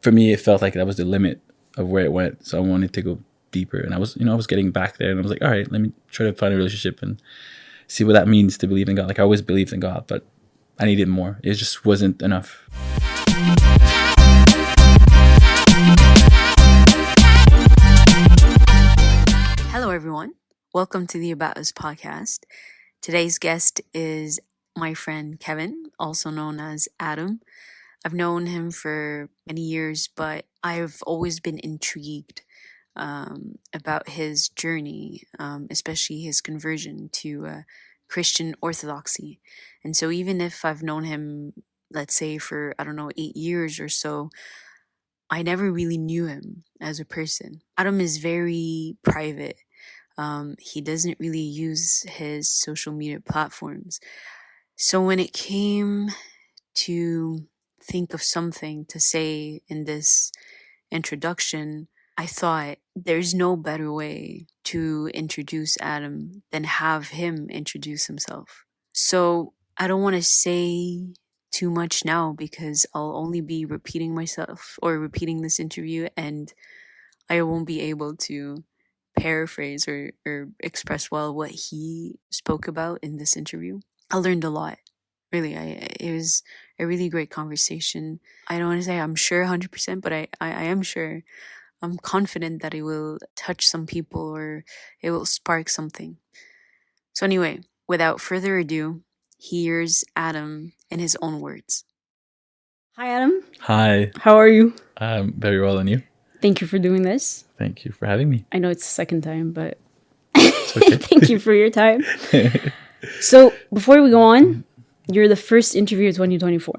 for me, it felt like that was the limit of where it went. So I wanted to go deeper, and I was getting back there, and I was like, all right, let me try to find a relationship and see what that means to believe in God. Like, I always believed in God, but I needed more. It just wasn't enough. Hello, everyone. Welcome to the About Us podcast. Today's guest is my friend Kevin, also known as Adam. I've known him for many years, but I've always been intrigued about his journey, especially his conversion to Christian Orthodoxy. And so even if I've known him, let's say for, 8 years or so, I never really knew him as a person. Adam is very private. He doesn't really use his social media platforms. So when it came to think of something to say in this introduction, I thought there's no better way to introduce Adam than have him introduce himself. So I don't want to say too much now because I'll only be repeating myself or repeating this interview, and I won't be able to paraphrase or express well what he spoke about in this interview. I learned a lot. Really, it was a really great conversation. I don't want to say I'm sure 100%, but I am sure. I'm confident that it will touch some people or it will spark something. So anyway, without further ado, here's Adam in his own words. Hi, Adam. Hi. How are you? I'm very well, and you? Thank you for doing this. Thank you for having me. I know it's the second time, but Okay. thank you for your time. So before we go on, you're the first interview of 2024.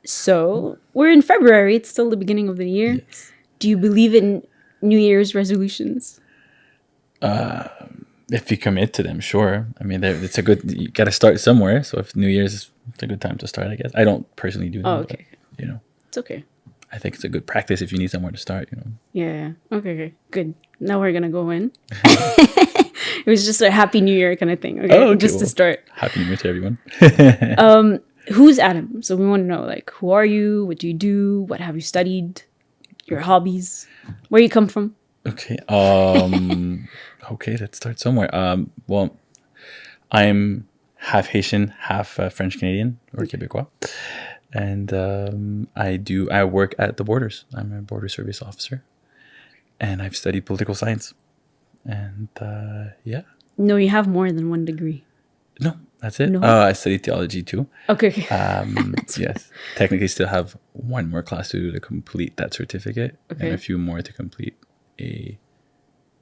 So we're in February. It's still the beginning of the year. Yes. Do you believe in New Year's resolutions? If you commit to them, sure. I mean, it's a good. You got to start somewhere. So if New Year's is a good time to start, I guess. I don't personally do them. Oh, okay. But, It's okay. I think it's a good practice if you need somewhere to start. Yeah. Okay. Good. Now we're gonna go in. It was just a Happy New Year kind of thing. Okay. Oh, okay, just to start. Happy New Year to everyone. Who's Adam? So we want to know, like, who are you? What do you do? What have you studied? Your hobbies? Where you come from? Okay. Okay, let's start somewhere. Well, I'm half Haitian, half French Canadian or Quebecois, and I work at the borders. I'm a border service officer, and I've studied political science, and yeah. No, you have more than one degree. No, that's it. No? I studied theology too. Okay. Yes, technically still have one more class to do to complete that certificate, Okay. and a few more to complete a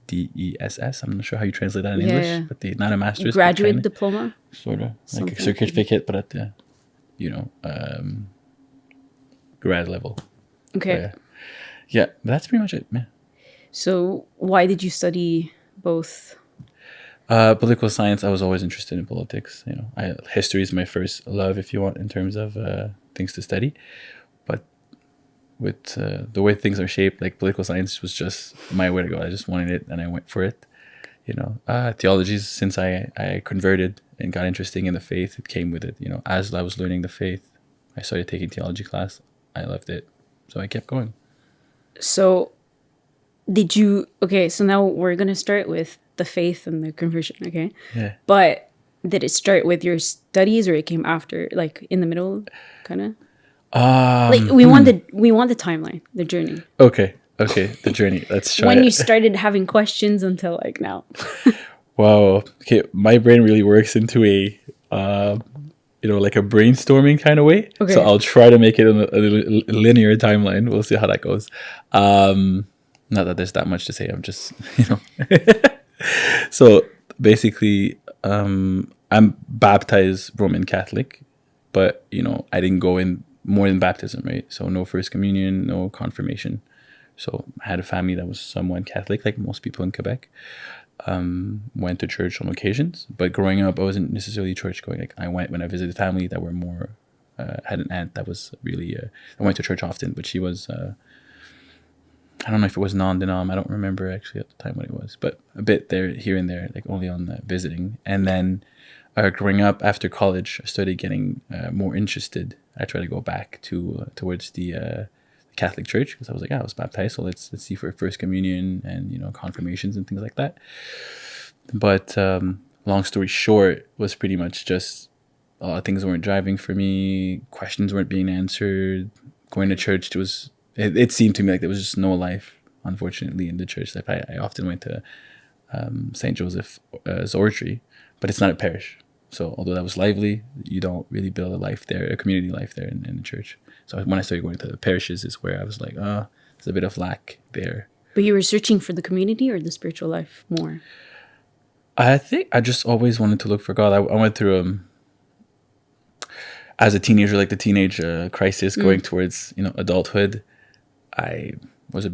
DESS. I'm not sure how you translate that in Yeah, English, yeah. but not a master's. Graduate diploma? Sort of like Something a certificate, but at the, grad level. Okay. Yeah, that's pretty much it. Yeah. So why did you study both? Political science. I was always interested in politics. History is my first love, if you want, in terms of things to study. But with the way things are shaped, like political science was just my way to go. I just wanted it, and I went for it. Theology, since I converted and got interested in the faith, it came with it. As I was learning the faith, I started taking theology class. I loved it, so I kept going. So did you... Okay, so now we're going to start with the faith and the conversion, okay? Yeah. But did it start with your studies or it came after, like in the middle, kind of? Like we want the timeline, the journey. Okay, the journey. Let's try When it. you started having questions until like now. Wow. Okay, my brain really works into a like a brainstorming kind of way. Okay. So I'll try to make it a linear timeline. We'll see how that goes. Not that there's that much to say. I'm just So basically, I'm baptized Roman Catholic, but I didn't go in more than baptism, right? So no first communion, no confirmation. So I had a family that was somewhat Catholic, like most people in Quebec. Went to church on occasions, but growing up, I wasn't necessarily church going. Like I went when I visited family that were more. Had an aunt that was really. I went to church often, but she was. I don't know if it was non-denom. I don't remember actually at the time what it was, but a bit there, here and there, like only on visiting. And then growing up after college, I started getting more interested. I tried to go back towards the Catholic church because I was like, I was baptized, so let's see for first communion and confirmations and things like that. But long story short, was pretty much just things weren't driving for me. Questions weren't being answered. Going to church, it seemed to me like there was just no life, unfortunately, in the church. Like I often went to St. Joseph Oratory, but it's not a parish. So although that was lively, you don't really build a life there, a community life there in the church. So when I started going to the parishes is where I was like, there's a bit of lack there. But you were searching for the community or the spiritual life more? I think I just always wanted to look for God. I went through as a teenager, like the teenage crisis going towards adulthood. I was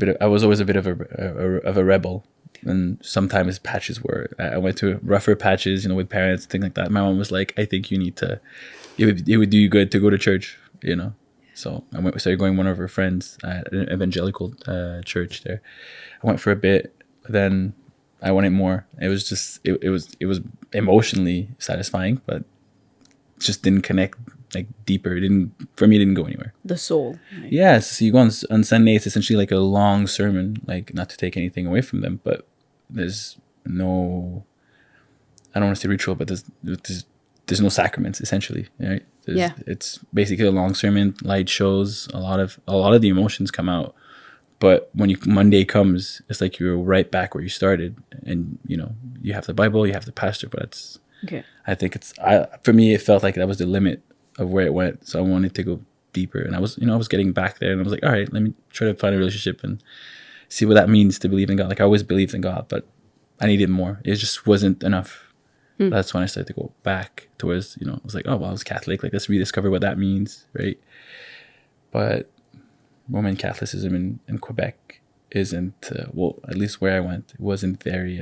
always a bit of a rebel, and sometimes patches were. I went through rougher patches, with parents, things like that. My mom was like, "I think you need to. It would do you good to go to church, So I started going with one of her friends at an evangelical church there. I went for a bit, then I wanted more. It was just it was emotionally satisfying, but just didn't connect like deeper. It didn't go anywhere. The soul. Right? Yeah, so you go on Sunday. It's essentially like a long sermon. Like, not to take anything away from them, but there's no. I don't want to say ritual, but there's no sacraments essentially, right? It's basically a long sermon, light shows, a lot of the emotions come out. But when Monday comes, it's like you're right back where you started, and you have the Bible, you have the pastor, but it's. Okay. I think for me, it felt like that was the limit of where it went. So I wanted to go deeper, and I was getting back there, and I was like, all right, let me try to find a relationship and see what that means to believe in God. Like, I always believed in God, but I needed more. It just wasn't enough. That's when I started to go back towards, I was like, oh, well, I was Catholic. Like, let's rediscover what that means, right? But Roman Catholicism in Quebec isn't, at least where I went, it wasn't very,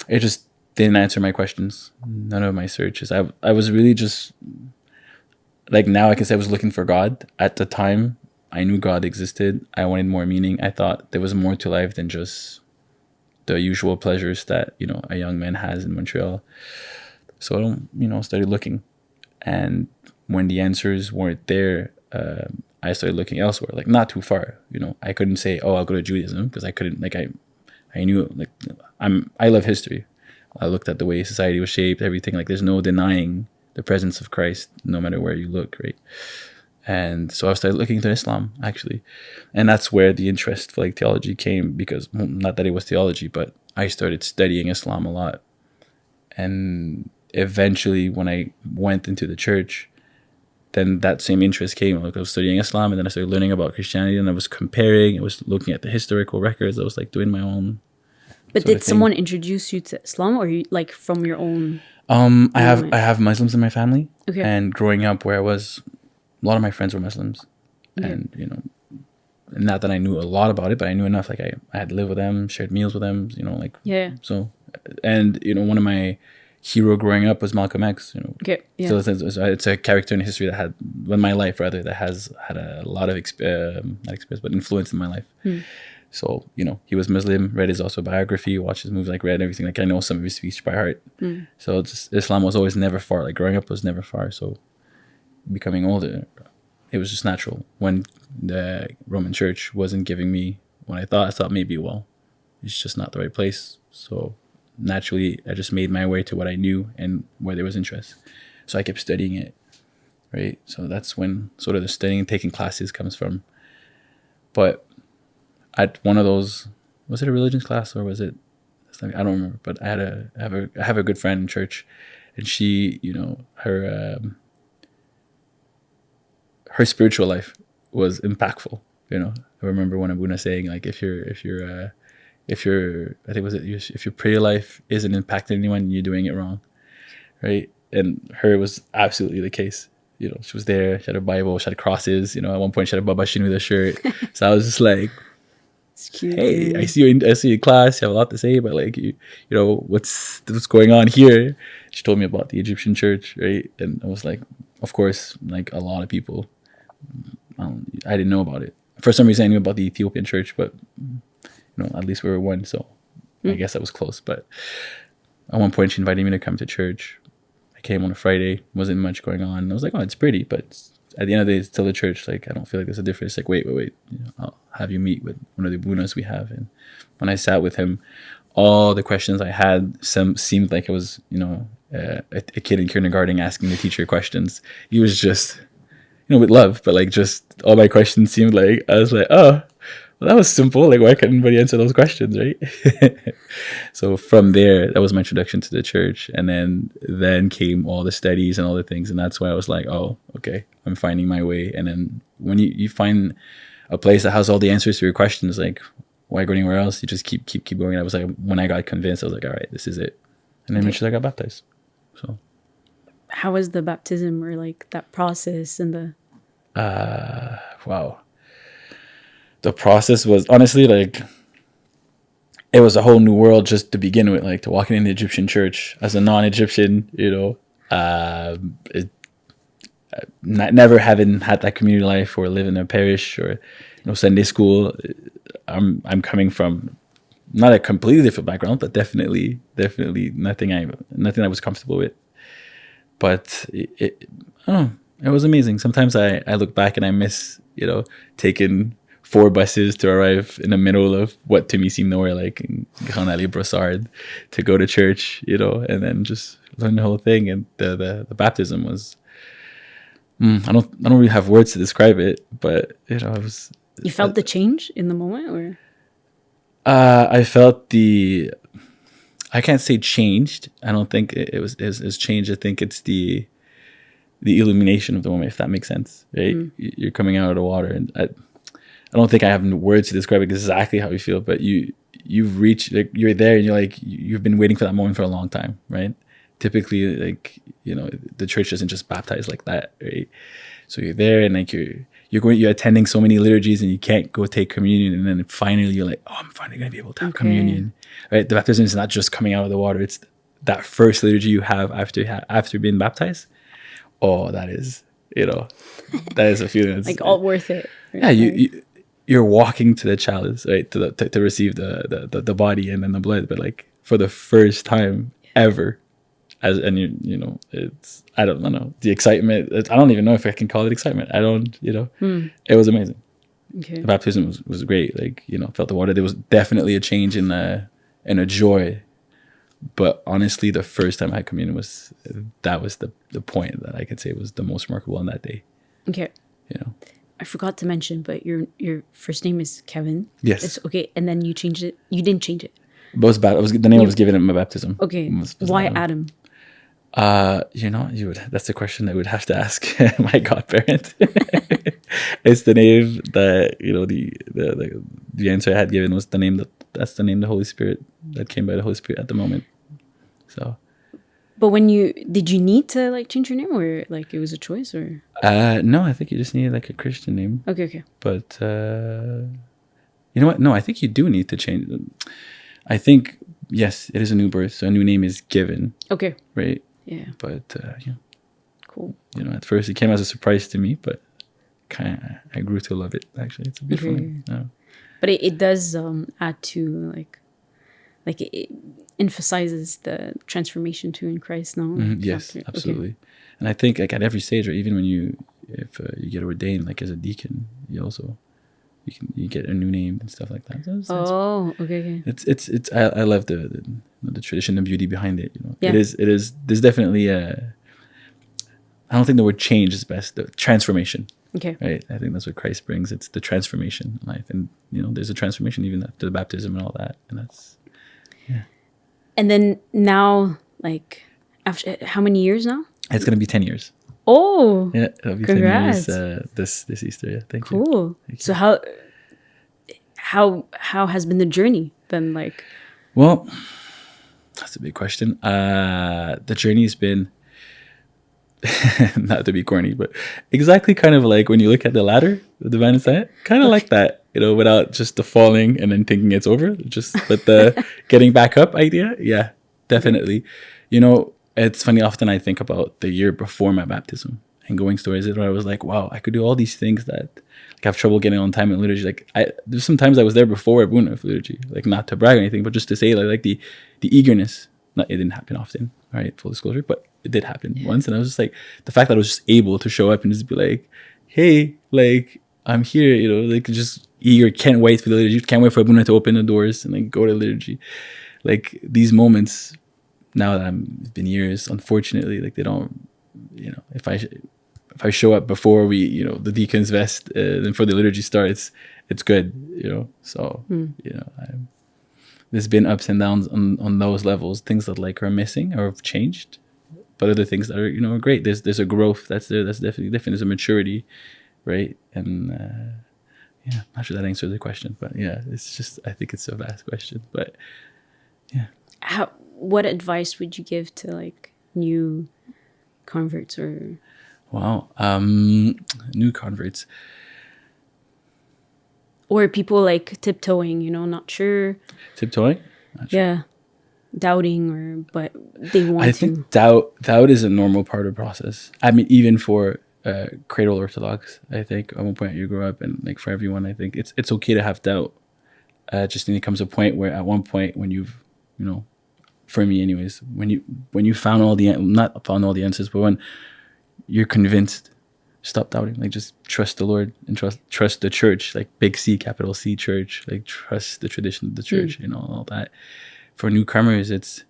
it just didn't answer my questions. None of my searches. I was really just, like, now I can say I was looking for God. At the time, I knew God existed. I wanted more meaning. I thought there was more to life than just the usual pleasures that, a young man has in Montreal. So, I started looking. And when the answers weren't there, I started looking elsewhere, like not too far. I couldn't say, oh, I'll go to Judaism, because I couldn't, like, I knew, like, I love history. I looked at the way society was shaped, everything. Like, there's no denying the presence of Christ, no matter where you look, right? And so I started looking to Islam, actually. And that's where the interest for, like, theology came, because, not that it was theology, but I started studying Islam a lot. And eventually, when I went into the church, then that same interest came. Like, I was studying Islam, and then I started learning about Christianity, and I was comparing, I was looking at the historical records. I was, like, doing my own. But did someone introduce you to Islam, or you, like, from your own? I have Muslims in my family. Okay. And growing up where I was, a lot of my friends were Muslims. Okay. And, not that I knew a lot about it, but I knew enough. Like, I had to live with them, shared meals with them, like. Yeah. So, and, one of my hero growing up was Malcolm X, Okay. Yeah. So it's a character in history that had, in my life rather, that has had a lot of not experience, but influence in my life. So, he was Muslim, read his autobiography, watched his movies, like, read everything. Like, I know some of his speech by heart. So Islam was always never far. Like, growing up was never far. So becoming older, it was just natural. When the Roman Church wasn't giving me what I thought maybe, well, it's just not the right place. So naturally, I just made my way to what I knew and where there was interest. So I kept studying it, right? So that's when sort of the studying and taking classes comes from. But at one of those, was it a religions class or was it, I don't remember, but I have a good friend in church, and she, her spiritual life was impactful. I remember one Abuna saying, like, if your prayer life isn't impacting anyone, you're doing it wrong, right? And her was absolutely the case. She was there, she had a Bible, she had crosses, at one point she had a Baba Shin with a shirt. So I was just like, hey, I see you in class, you have a lot to say, but, like, what's going on here? She told me about the Egyptian church, right? And I was like, of course, like a lot of people, I didn't know about it. For some reason I knew about the Ethiopian church, but at least we were one, so I guess I was close. But at one point she invited me to come to church. I came on a Friday, wasn't much going on. I was like, oh, it's pretty, but at the end of the day, it's still a church. Like, I don't feel like there's a difference. Like, wait. You know, I'll have you meet with one of the bunas we have. And when I sat with him, all the questions I had seemed like it was, you know, a kid in kindergarten asking the teacher questions. He was just, you know, with love, but like just all my questions seemed like, I was like, oh, well, that was simple. Like, why couldn't anybody answer those questions, right? So from there, that was my introduction to the church. And then came all the studies and all the things. And that's why I was like, oh, okay, I'm finding my way. And then when you find a place that has all the answers to your questions, like, why go anywhere else? You just keep going. I was like, when I got convinced, I was like, all right, this is it. And then eventually I got baptized. So how was the baptism, or like that process and the wow. The process was honestly like, it was a whole new world just to begin with, like to walk in the Egyptian church as a non-Egyptian, you know, never having had that community life or live in a parish or, you know, Sunday school. I'm coming from not a completely different background, but definitely nothing I was comfortable with. But it I don't know, it was amazing. Sometimes I look back and I miss, you know, taking 4 buses to arrive in the middle of what to me seemed nowhere, like in Grand Allée Brossard, to go to church, you know, and then just learn the whole thing. And the baptism was, I don't really have words to describe it, but you know, it was. You felt the change in the moment, or? I felt I can't say changed. I don't think it was changed. I think it's the illumination of the moment, if that makes sense, right? You're coming out of the water, and I don't think I have words to describe exactly how you feel, but you've reached, like, you're there, and you're like, you've been waiting for that moment for a long time, right? Typically, like, you know, the church doesn't just baptize like that, right? So you're there, and like you're attending so many liturgies, and you can't go take communion, and then finally you're like, oh, I'm finally gonna be able to have communion, right? The baptism is not just coming out of the water; it's that first liturgy you have after being baptized. Oh, that is, you know, that is a feeling that's like all worth it. Yeah, you're walking to the chalice, right, to receive the body and then the blood, but like for the first time ever. And you know, it's, I don't know, the excitement. I don't even know if I can call it excitement. I don't, you know, It was amazing. Okay. The baptism was great. Like, you know, felt the water. There was definitely a change in a joy. But honestly, the first time I had communion was the point that I could say was the most remarkable on that day. Okay. You know, I forgot to mention, but your first name is Kevin. Yes. It's okay, and then you changed it. You didn't change it. But the name I was given at my baptism. Okay. Was Why Adam? You know, that's the question I would have to ask my godparent. It's the name that, you know, the answer I had given was that's the name the Holy Spirit that came by the Holy Spirit at the moment. So, but did you need to like change your name, or like it was a choice, or? No, I think you just need like a Christian name. Okay. But you know what? No, I think you do need to change. I think, yes, it is a new birth, so a new name is given. Okay. Right. Yeah. But yeah. Cool. You know, at first it came as a surprise to me, but I grew to love it. Actually, it's a beautiful name. Yeah. But it does add to like it emphasizes the transformation too in Christ. No. Yes, absolutely. Okay. And I think like at every stage, or even when if you get ordained, like as a deacon, you get a new name and stuff like that. So okay. It's I love the tradition, the beauty behind it. You know, yeah. It is. There's definitely I don't think the word change is best. The transformation. Okay. Right. I think that's what Christ brings. It's the transformation in life, and you know, there's a transformation even after the baptism and all that, and that's. Yeah. And then now, like, after how many years now? It's gonna be 10 years. Oh, yeah, it'll be congrats. 10 years this Easter. Yeah, thank you. Cool. So how has been the journey then? Like, well, that's a big question. The journey's been not to be corny, but exactly kind of like when you look at the ladder, the divine ascent, kind of like that, you know, without just the falling and then thinking it's over, but the getting back up idea. Yeah, definitely. You know, it's funny. Often I think about the year before my baptism and going stories where I was like, wow, I could do all these things that like I have trouble getting on time in liturgy. Like there's sometimes I was there before Abuna of liturgy, like not to brag or anything, but just to say like the eagerness. It didn't happen often, right? Full disclosure, but it did happen once, and I was just like, the fact that I was just able to show up and just be like, hey, like, I'm here, you know, like, just eager, can't wait for the liturgy, can't wait for everyone to open the doors and like go to liturgy. Like, these moments, now that it's been years, unfortunately, like, they don't, you know, if I show up before we, you know, the deacon's vest, then before the liturgy starts, it's good, you know. So, you know, there's been ups and downs on those levels, things that like are missing or have changed, but other things that are, you know, are great. There's a growth that's there, that's definitely different. There's a maturity, right? And yeah, I'm not sure that answers the question, but yeah, it's just, I think it's a vast question, but yeah. What advice would you give to like new converts or? Wow, new converts. Or people like tiptoeing, you know, not sure. Tiptoeing? Not sure. Yeah. Doubting but they want to. I think doubt is a normal part of the process. I mean, even for cradle Orthodox, I think at one point you grow up, and like for everyone, I think it's okay to have doubt. Just think it comes a point where at one point when you've, you know, for me anyways, when you found not found all the answers, but when you're convinced, stop doubting. Like, just trust the Lord and trust the church, like big C, capital C church, like trust the tradition of the church, you know, all that. For newcomers, it's,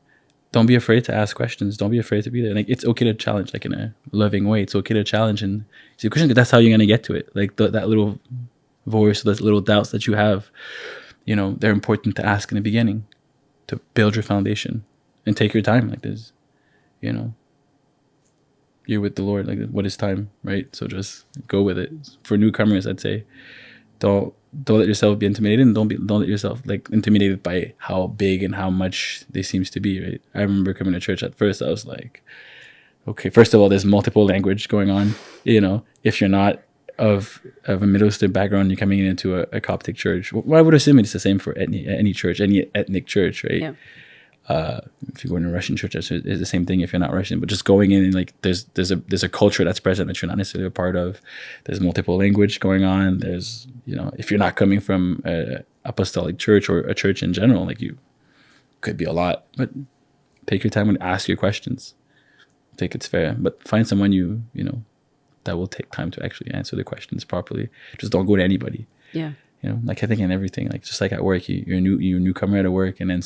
don't be afraid to ask questions. Don't be afraid to be there. Like, it's okay to challenge, like in a loving way. It's okay to challenge and see questions, because that's how you're going to get to it. Like that little voice, those little doubts that you have, you know, they're important to ask in the beginning to build your foundation, and take your time. Like, there's, you know, you're with the Lord, like, what is time, right? So just go with it. For newcomers, I'd say don't let yourself be intimidated, and don't let yourself like intimidated by how big and how much they seems to be, right? I remember coming to church at first, I was like, okay, first of all, there's multiple language going on, you know. If you're not of a Middle Eastern background, you're coming into a Coptic church, well, I would assume it's the same for any church, any ethnic church, right? Yeah. If you go in a Russian church, it's the same thing if you're not Russian. But just going in and like there's a culture that's present that you're not necessarily a part of. There's multiple language going on. There's, you know, if you're not coming from a apostolic church or a church in general, like, you could be a lot. But take your time and ask your questions. I think it's fair, but find someone you know that will take time to actually answer the questions properly. Just don't go to anybody. Yeah. You know, like I think in everything, like just like at work, you're a newcomer at work, and then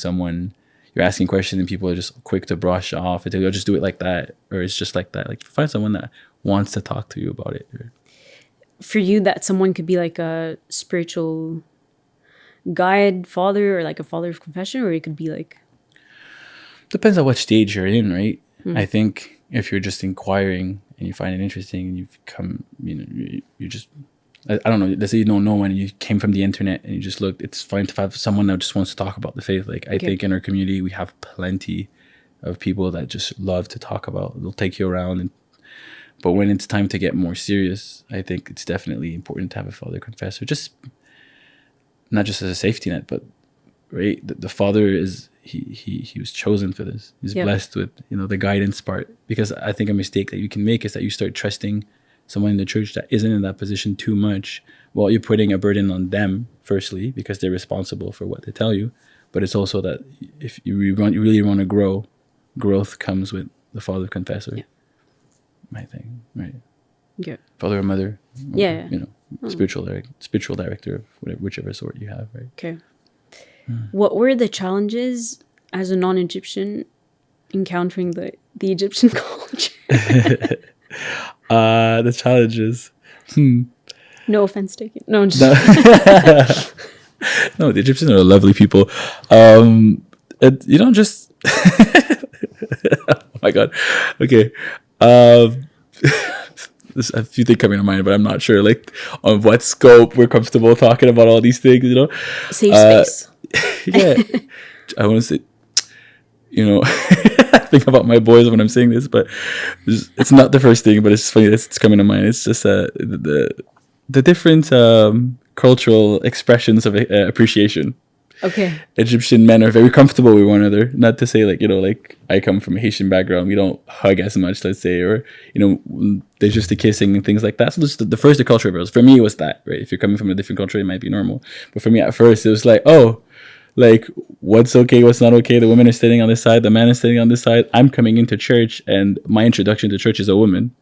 you're asking questions and people are just quick to brush off and they'll just do it like that, or it's just like that. Like, find someone that wants to talk to you about it. For you, that someone could be like a spiritual guide, father, or like a father of confession, or it could be like, depends on what stage you're in, right? I think if you're just inquiring and you find it interesting and you've come, you know, you just, I don't know, let's say you don't know one and you came from the internet and you just looked, it's fine to have someone that just wants to talk about the faith. Like, I think in our community, we have plenty of people that just love to talk about. They'll take you around. But when it's time to get more serious, I think it's definitely important to have a father confessor. Just, not just as a safety net, but, right, the father is, he was chosen for this. He's blessed with, you know, the guidance part. Because I think a mistake that you can make is that you start trusting someone in the church that isn't in that position too much. Well, you're putting a burden on them, firstly, because they're responsible for what they tell you. But it's also that if you really want to grow, growth comes with the father confessor. Yeah. My thing, right? Yeah. Father or mother. Yeah. You know, spiritual director of whichever sort you have, right? Okay. What were the challenges as a non-Egyptian encountering the Egyptian culture? The challenges. No offense taken. No, I'm just no, the Egyptians are lovely people. You know, just oh my god. Okay. There's a few things coming to mind, but I'm not sure like on what scope we're comfortable talking about all these things, you know. Safe space. Yeah. I want to say, you know, I think about my boys when I'm saying this, but it's not the first thing, but it's funny it's coming to mind. It's just the different cultural expressions of appreciation. Okay. Egyptian men are very comfortable with one another. Not to say like, you know, like I come from a Haitian background, we don't hug as much, let's say, or, you know, there's just the kissing and things like that. So just the first culture barriers. For me, it was that, right? If you're coming from a different culture, it might be normal. But for me at first, it was like, oh, like what's okay, what's not okay. The women are sitting on this side, the man is sitting on this side. I'm coming into church, and my introduction to church is a woman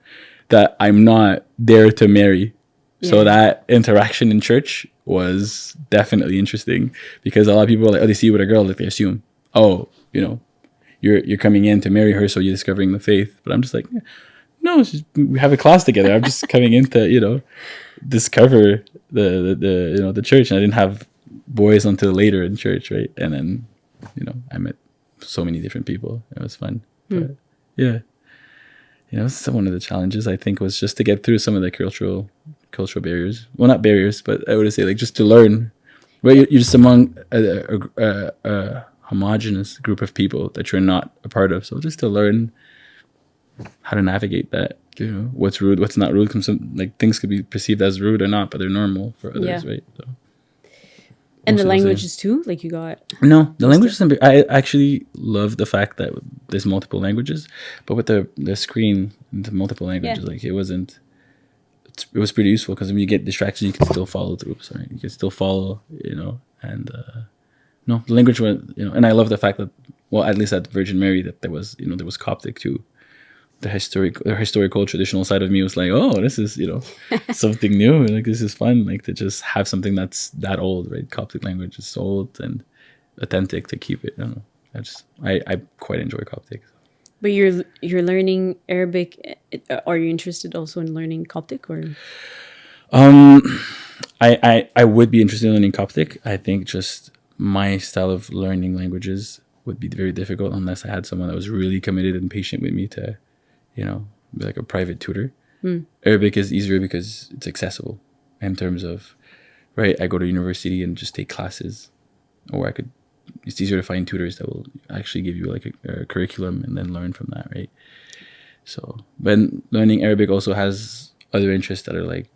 that I'm not there to marry. So that interaction in church was definitely interesting, because a lot of people are like, oh, they see you with a girl, like they assume, oh, you're coming in to marry her, so you're discovering the faith. But I'm just like, no, it's just, we have a class together. I'm just coming in to discover the church, and I didn't have boys until later in church, right? And then I met so many different people. It was fun. But yeah, so one of the challenges I think was just to get through some of the cultural barriers. Well, not barriers, but I would say like just to learn. Well, you're just among a homogenous group of people that you're not a part of. So just to learn how to navigate that. What's rude, what's not rude. Like things could be perceived as rude or not, but they're normal for others, right? So, and the languages too, like you got. No, the languages. I actually love the fact that there's multiple languages, but with the screen, the multiple languages, like it wasn't. It was pretty useful, because when you get distracted, you can still follow through. Sorry, you can still follow. And no, the language was. And I love the fact that, well, at least at Virgin Mary, that there was Coptic too. The historical traditional side of me was like, oh, this is something new. Like this is fun. Like to just have something that's that old, right? Coptic language is so old and authentic to keep it. I don't know. I quite enjoy Coptic. But you're learning Arabic. Are you interested also in learning Coptic, or? I would be interested in learning Coptic. I think just my style of learning languages would be very difficult unless I had someone that was really committed and patient with me to, be like a private tutor. Arabic is easier because it's accessible in terms of, right? I go to university and just take classes, or it's easier to find tutors that will actually give you like a curriculum and then learn from that, right? So, but learning Arabic also has other interests that are like,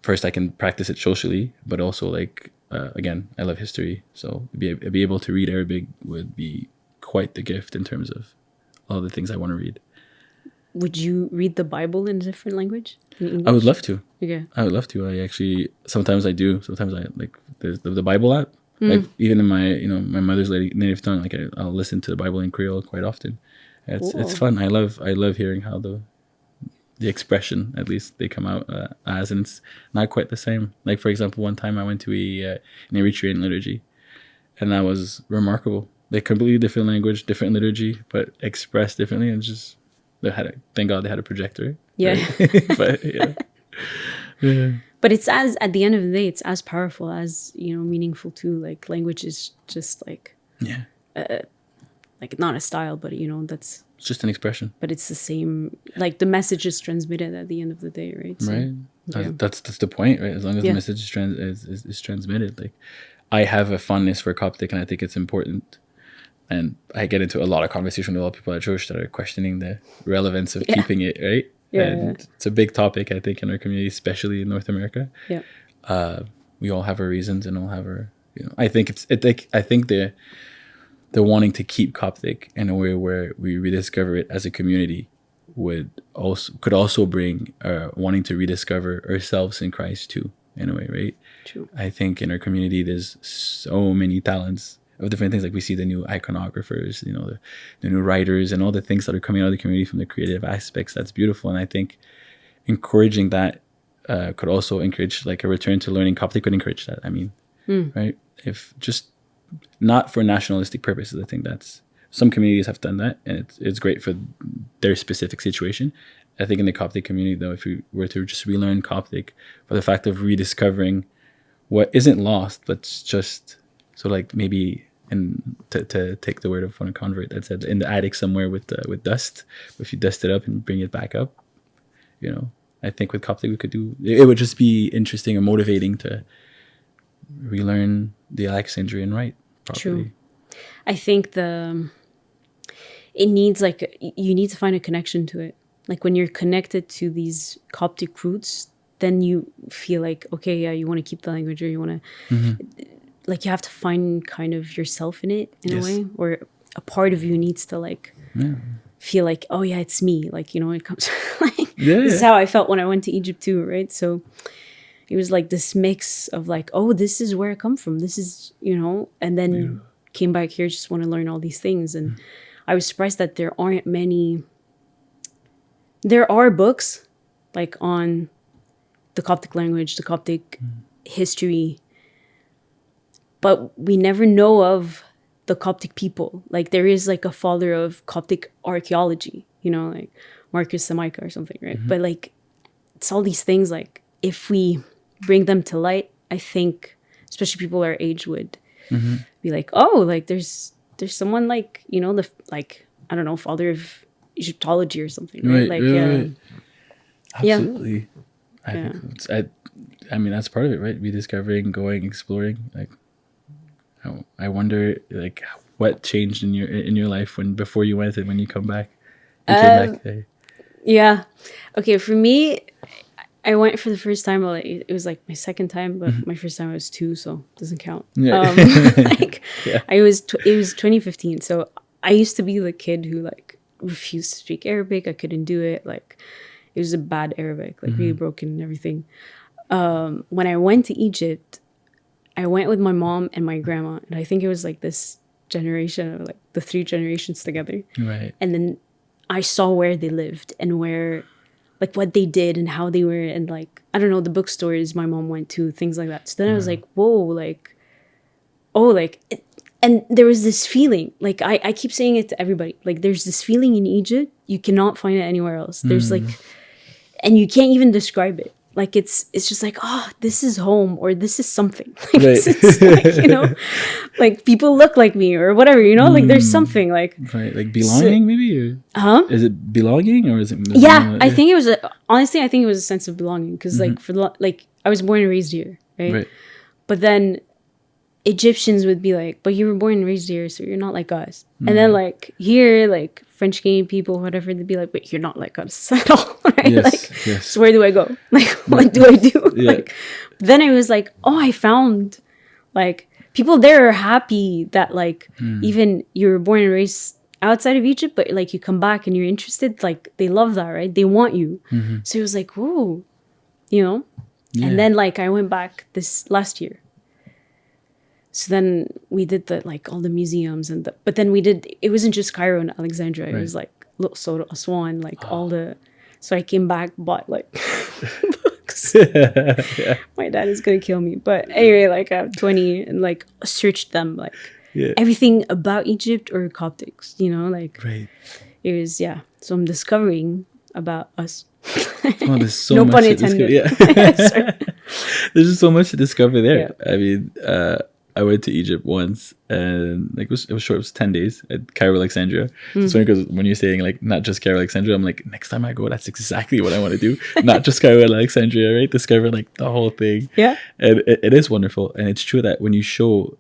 first I can practice it socially, but also like, again, I love history. So be able to read Arabic would be quite the gift in terms of all the things I want to read. Would you read the Bible in a different language? I would love to. Okay. I would love to. I actually, sometimes I do. Sometimes I like the Bible app. Like even in my, my mother's native tongue, like I'll listen to the Bible in Creole quite often. It's fun. I love hearing how the expression, at least, they come out as, and it's not quite the same. Like for example, one time I went to an Eritrean liturgy, and that was remarkable. They completely different language, different liturgy, but expressed differently. And just thank God they had a projector. Yeah. Right? But yeah. But it's at the end of the day, it's as powerful as, meaningful too. Like language is just like, like not a style, but it's just an expression. But it's the same, like the message is transmitted at the end of the day, right? So, right. Yeah. That's the point, right? As long as the message is transmitted. Like I have a fondness for Coptic, and I think it's important. And I get into a lot of conversation with a lot of people at church that are questioning the relevance of keeping it, right? And it's a big topic, I think, in our community, especially in North America. Yeah. We all have our reasons and all have our, I think I think the wanting to keep Coptic in a way where we rediscover it as a community could also bring wanting to rediscover ourselves in Christ too, in a way, right? True. I think in our community there's so many talents of different things. Like we see the new iconographers, the new writers, and all the things that are coming out of the community from the creative aspects. That's beautiful. And I think encouraging that could also encourage, like a return to learning Coptic could encourage that. I mean, right? If just not for nationalistic purposes. I think that's, some communities have done that, and it's great for their specific situation. I think in the Coptic community, though, if we were to just relearn Coptic for the fact of rediscovering what isn't lost, but it's just, so like maybe, and to take the word of one convert that said, in the attic somewhere with dust, if you dust it up and bring it back up, I think with Coptic we could do, it would just be interesting and motivating to relearn the Alexandrian rite properly. True. I think it needs, like, you need to find a connection to it. Like when you're connected to these Coptic roots, then you feel like, okay, yeah, you want to keep the language, or you want to, like, you have to find kind of yourself in it in a way, or a part of you needs to like feel like, oh yeah, it's me. Like, it comes like, this is how I felt when I went to Egypt too, right? So it was like this mix of like, oh, this is where I come from. This is, and then came back here, just want to learn all these things. And I was surprised that there aren't many. There are books like on the Coptic language, the Coptic history, but we never know of the Coptic people. Like there is like a father of Coptic archaeology, like Marcus Samica or something, right? But like it's all these things, like if we bring them to light, I think especially people our age would be like, oh, like there's someone like, the like, I don't know, father of Egyptology or something, right? Right. Absolutely. I mean, that's part of it, right? Rediscovering, going, exploring. Like, I wonder, like, what changed in your life before you went and when you come back. You came back today. Yeah. Okay. For me, I went for the first time. Well, it was like my second time, but my first time I was 2, so it doesn't count. Yeah. It was 2015. So I used to be the kid who like refused to speak Arabic. I couldn't do it. Like it was a bad Arabic, like really broken and everything. When I went to Egypt, I went with my mom and my grandma, and I think it was like this generation of like the 3 generations together. Right. And then I saw where they lived and where, like what they did and how they were, and like, I don't know, the bookstores my mom went to, things like that. So then I was like, whoa, like, oh, like, and there was this feeling, like I keep saying it to everybody, like there's this feeling in Egypt, you cannot find it anywhere else. There's like, and you can't even describe it. Like it's just like, oh, this is home, or this is something. Like, right. This is like, like people look like me or whatever, like there's something like. Right, like belonging maybe? Or, Is it belonging or is it? Yeah, I think it was, honestly, I think it was a sense of belonging because like like I was born and raised here, right? But then Egyptians would be like, but you were born and raised here, so you're not like us. And then like here, like French Canadian people, whatever, they'd be like, but you're not like us at all, right? Yes. So where do I go? Like, what do I do? Like, then I was like, oh, I found like people there are happy that like even you were born and raised outside of Egypt, but like you come back and you're interested, like they love that, right? They want you. So it was like, whoa, And then like I went back this last year. So then we did like all the museums but then it wasn't just Cairo and Alexandria. It was like Luxor, Aswan, like all the, so I came back, bought like books. My dad is going to kill me. But anyway, like I have 20 and like searched them, like everything about Egypt or Coptics, like it was, So I'm discovering about us. Oh, there's so no much pun to intended. discover. There's just so much to discover there. I mean, I went to Egypt once, and like it was short. It was 10 days at Cairo, Alexandria. So it's funny because when you're saying like not just Cairo, Alexandria, I'm like, next time I go, that's exactly what I want to do. Not just Cairo, Alexandria, right? Discover like the whole thing. Yeah, and it is wonderful, and it's true that when you show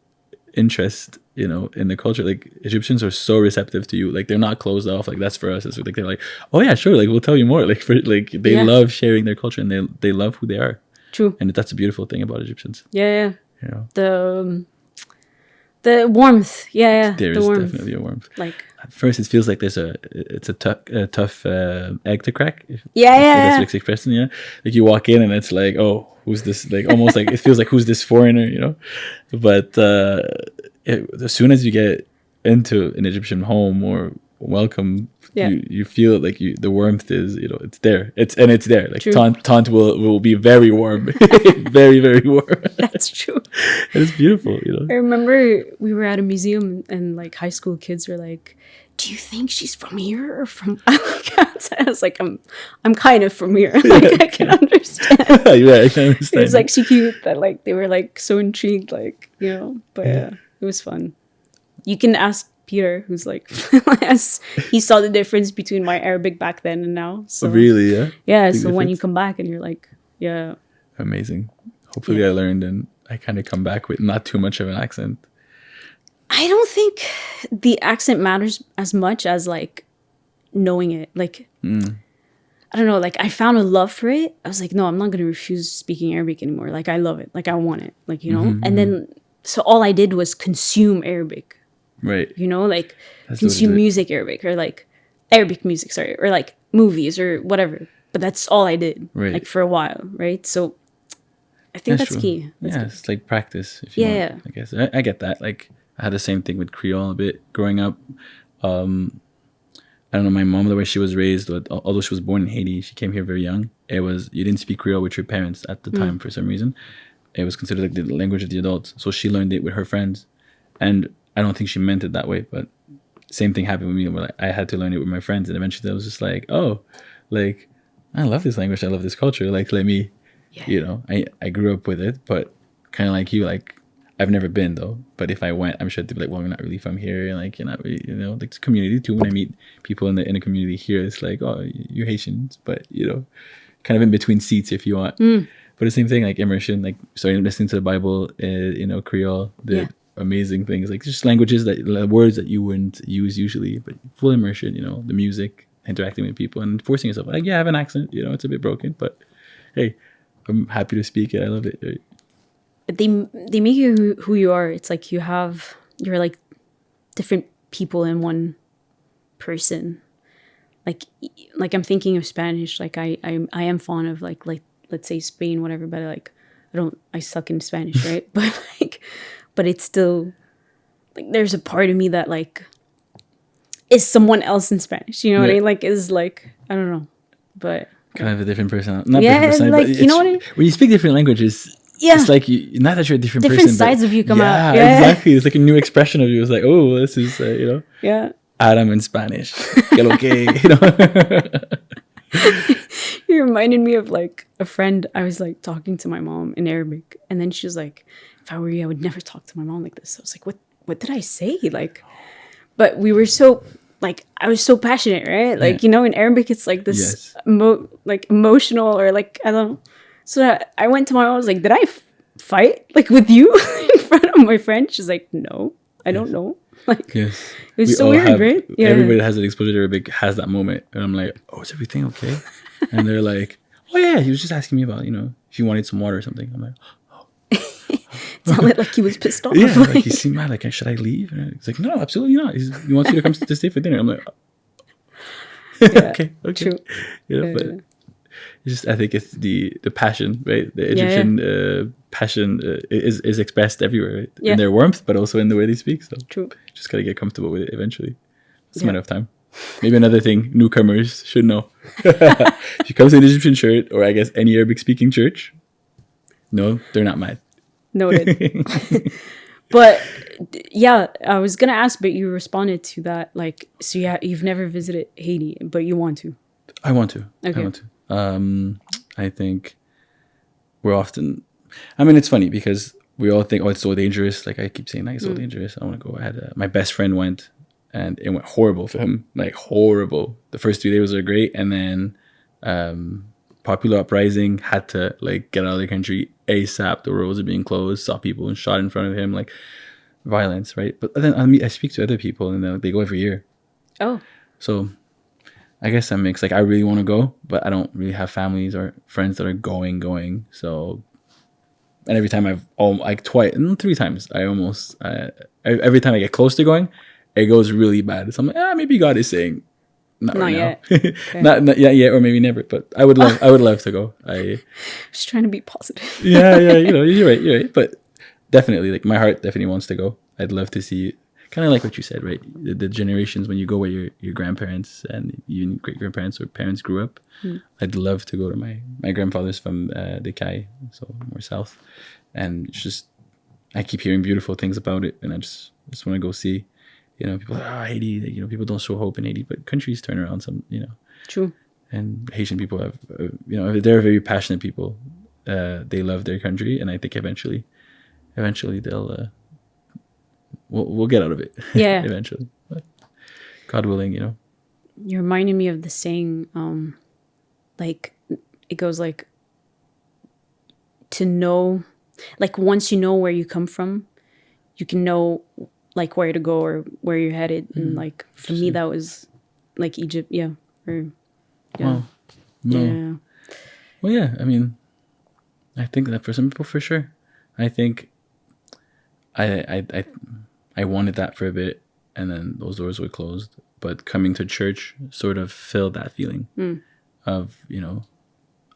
interest, in the culture, like Egyptians are so receptive to you. Like they're not closed off. Like that's for us. It's like they're like, oh yeah, sure. Like we'll tell you more. Like they love sharing their culture, and they love who they are. True, and that's a beautiful thing about Egyptians. Yeah. The warmth, there is definitely a warmth. Like at first, it feels like it's a tough egg to crack. If that's the expression. Yeah, like you walk in and it's like, oh, who's this? Like almost like it feels like who's this foreigner? But as soon as you get into an Egyptian home or welcome, you feel like the warmth is it's there. It's there. Like Taunt will be very warm, very very warm. That's true. It's beautiful. I remember we were at a museum and like high school kids were like, "Do you think she's from here or from?" I was like, "I'm kind of from here. Like I can understand." I can understand. It was like so cute that like they were like so intrigued, like But it was fun. You can ask Peter, who's like, he saw the difference between my Arabic back then and now. So really, yeah. Yeah. So when you come back and you're like, yeah. Amazing. Hopefully, I learned and I kind of come back with not too much of an accent. I don't think the accent matters as much as like knowing it. Like, I don't know. Like I found a love for it. I was like, no, I'm not going to refuse speaking Arabic anymore. Like I love it. Like I want it. Like and then so all I did was consume Arabic. Right. Like that's consume music Arabic or like Arabic music, sorry, or like movies or whatever. But that's all I did. Right. Like for a while, right? So I think That's that's true. key. That's Yeah, key. it's like practice. If you want, I guess I get that. Like I had the same thing with Creole a bit growing up. I don't know, my mom, the way she was raised, although she was born in Haiti, she came here very young. It was, you didn't speak Creole with your parents at the time for some reason. It was considered like the language of the adults. So she learned it with her friends. And I don't think she meant it that way, but same thing happened with me where like, I had to learn it with my friends. And eventually I was just like, oh, like, I love this language. I love this culture. Like, let me, you know, I grew up with it, but kind of like you, like, I've never been though, but if I went, I'm sure they'd be like, well, you're not really from here. And like, you're not really, you know, like the community too. When I meet people in the community here, it's like, oh, you're Haitians, but you know, kind of in between seats if you want. But the same thing, like immersion, like starting listening to the Bible, you know, Creole, the amazing things, like just languages words that you wouldn't use usually, but full immersion, you know, the music, interacting with people and forcing yourself. Like, yeah, I have an accent, you know, it's a bit broken, but hey, I'm happy to speak it. I love it. Right? But they make you who you are. It's like you're like different people in one person. Like I'm thinking of Spanish. Like I am fond of like let's say Spain, whatever. But like I suck in Spanish, right? but it's still like there's a part of me that like is someone else in Spanish. You know what I mean? Like is like I don't know, but kind of a different person. Not different person, like but you know what I mean? When you speak different languages. Yeah. It's like, not that you're a different person. Different sides of you come out. Yeah, exactly. It's like a new expression of you. It's like, oh, this is, you know. Yeah. Adam in Spanish. Que lo que, you know. You reminded me of like a friend. I was like talking to my mom in Arabic. And then she was like, if I were you, I would never talk to my mom like this. I was like, what did I say? Like, but we were so, like, I was so passionate, right? Like, you know, in Arabic, it's like this, like emotional or like, I don't know. So I went to my mom, I was like, did I fight like with you in front of my friend? She's like, no, I don't know. Like, it was so weird, right? Yeah. Everybody that has an exposure to Arabic has that moment. And I'm like, oh, is everything okay? And they're like, oh yeah, he was just asking me about, you know, if you wanted some water or something. I'm like, oh. It sounded like he was pissed off. Yeah, like he seemed mad. Like, should I leave? And he's like, no, absolutely not. He wants you to come to stay for dinner. I'm like, oh. Okay. True. You know, but it's just, I think it's the passion, right? The Egyptian passion is expressed everywhere, right? In their warmth, but also in the way they speak. So just gotta get comfortable with it eventually. It's a matter of time. Maybe another thing newcomers should know. If you come to an Egyptian church, or I guess any Arabic speaking church, no, they're not mad. Noted. But yeah, I was gonna ask, but you responded to that. Like, so you've never visited Haiti, but you want to. I want to. Okay. I want to. I think we're often, I mean, it's funny because we all think, oh, it's so dangerous. Like I keep saying, like, it's so dangerous. I want to go. I had my best friend went, and it went horrible for him. Like horrible. The first 3 days were great, and then popular uprising, had to like get out of the country ASAP. The roads are being closed. Saw people and shot in front of him, like violence, right? But then I speak to other people, and they go every year. Oh, so I guess I'm mixed. Like I really want to go, but I don't really have families or friends that are going. So, and every time three times, I almost every time I get close to going, it goes really bad. So I'm like, maybe God is saying, not right yet. now. Okay. not yet, or maybe never. But I would love to go. I just trying to be positive. yeah. You know, you're right. But definitely, like my heart definitely wants to go. I'd love to see. Kind of like what you said, right? The generations when you go where your grandparents and even great grandparents or parents grew up. I'd love to go to my grandfather's from Decay, so more south, and it's just I keep hearing beautiful things about it, and I just want to go see. You know, people are like, Haiti. You know, people don't show hope in Haiti, but countries turn around. Some, you know, true. And Haitian people have, you know, they're very passionate people. They love their country, and I think eventually they'll. We'll get out of it. Yeah. Eventually. But God willing, you know. You're reminding me of the saying, like, it goes like, to know, like, once you know where you come from, you can know, like, where to go or where you're headed. And, like, for me, that was, like, Egypt. Yeah. Or, yeah. Wow. No. Yeah. Well, yeah. I mean, I think that for some people, for sure. I think I wanted that for a bit, and then those doors were closed. But coming to church sort of filled that feeling of, you know,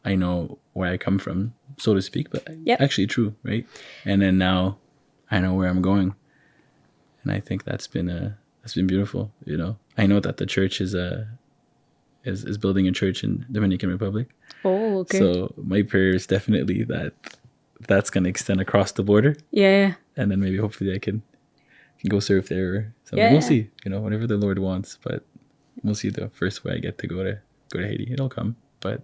I know where I come from, so to speak, but Yep. actually true, right? And then now I know where I'm going, and I think that's been beautiful. You know, I know that the church is building a church in Dominican Republic, Oh, okay. so my prayer is definitely that that's going to extend across the border, Yeah. and then maybe hopefully I can go surf there or something. Yeah. We'll see, you know, whatever the Lord wants, but we'll see the first way I get to go to Haiti. It'll come, but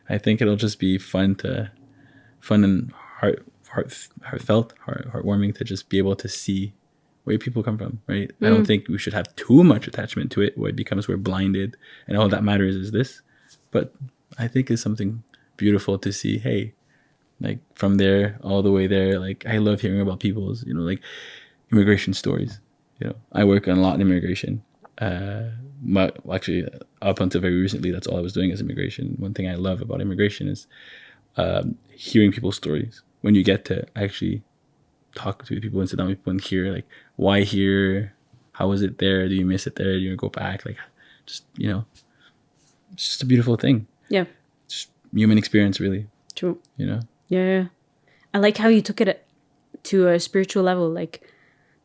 I think it'll just be fun and heartfelt, heartwarming to just be able to see where people come from, right? I don't think we should have too much attachment to it where it becomes we're blinded and all that matters is this. But I think it's something beautiful to see, hey, like from there all the way there. Like I love hearing about people's, you know, like immigration stories. You know, I work on a lot in immigration. Actually, up until very recently, that's all I was doing is immigration. One thing I love about immigration is hearing people's stories. When you get to actually talk to people and sit down with people and hear like why here, how was it there? Do you miss it there? Do you go back? Like, just you know, it's just a beautiful thing. Yeah. Just human experience, really. True. You know. Yeah. I like how you took it to a spiritual level, like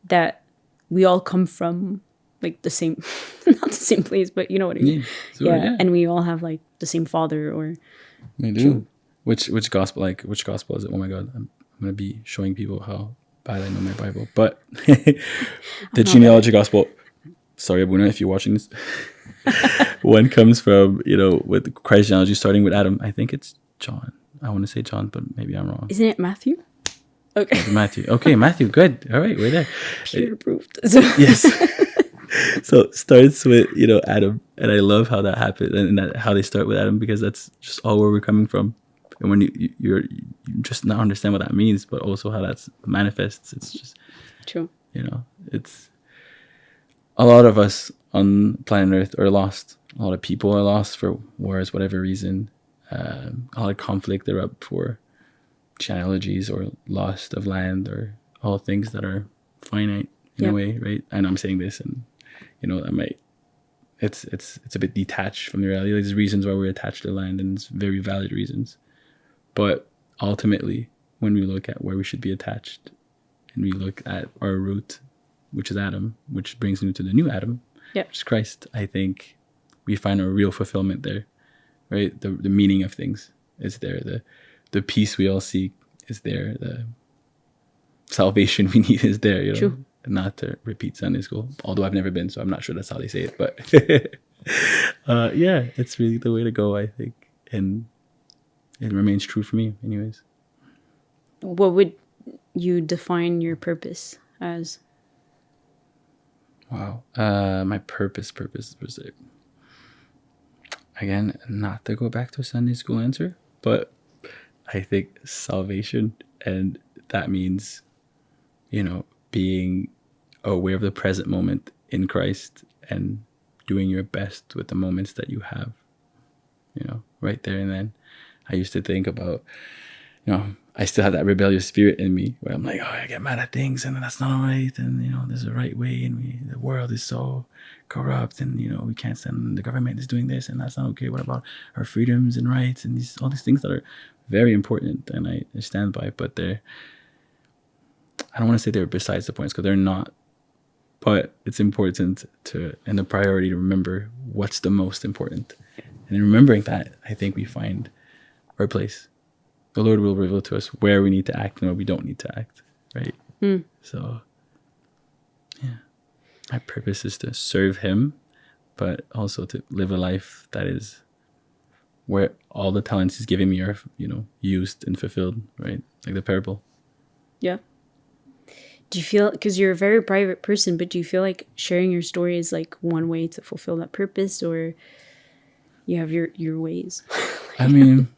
that we all come from like the same, not the same place, but you know what I mean. Yeah. So, yeah. And we all have like the same father, or we do. Which gospel? Like which gospel is it? Oh my God, I'm gonna be showing people how bad I know my Bible. But the genealogy gospel. Sorry, Abuna, if you're watching this. One comes from, you know, with Christ's genealogy starting with Adam. I think it's John. I want to say John, but maybe I'm wrong. Isn't it Matthew? Okay. Matthew. Okay, Matthew. Good. All right, we're there. Peer approved. Yes. So it starts with, you know, Adam, and I love how that happened and how they start with Adam, because that's just all where we're coming from. And when you just not understand what that means, but also how that manifests, it's just true. You know, it's a lot of us on planet Earth are lost. A lot of people are lost for wars, whatever reason. A lot of conflict erupt for genealogies or loss of land or all things that are finite in a way, right? I know I'm saying this, and you know, it's a bit detached from the reality. There's reasons why we're attached to land, and it's very valid reasons. But ultimately, when we look at where we should be attached, and we look at our root, which is Adam, which brings me to the new Adam, which is Christ, I think we find a real fulfillment there, right? The meaning of things is there. The peace we all seek is there. The salvation we need is there, you know? True. Not to repeat Sunday school, although I've never been, so I'm not sure that's how they say it. But yeah, it's really the way to go, I think. And it remains true for me anyways. What would you define your purpose as? Wow. My purpose was it. Again, not to go back to a Sunday school answer, but I think salvation, and that means, you know, being aware of the present moment in Christ and doing your best with the moments that you have, you know, right there and then. I used to think about, you know, I still have that rebellious spirit in me where I'm like, oh, I get mad at things and that's not all right. And, you know, there's a right way, and the world is so corrupt, and, you know, we can't stand, the government is doing this and that's not okay. What about our freedoms and rights and all these things that are very important and I stand by, but I don't want to say they're besides the points, because they're not. But it's important and the priority to remember what's the most important. And in remembering that, I think we find our place. The Lord will reveal to us where we need to act and where we don't need to act, right? So, yeah. My purpose is to serve Him, but also to live a life that is where all the talents He's giving me are, you know, used and fulfilled, right? Like the parable. Yeah. Do you feel, because you're a very private person, but do you feel like sharing your story is like one way to fulfill that purpose, or you have your ways? I mean,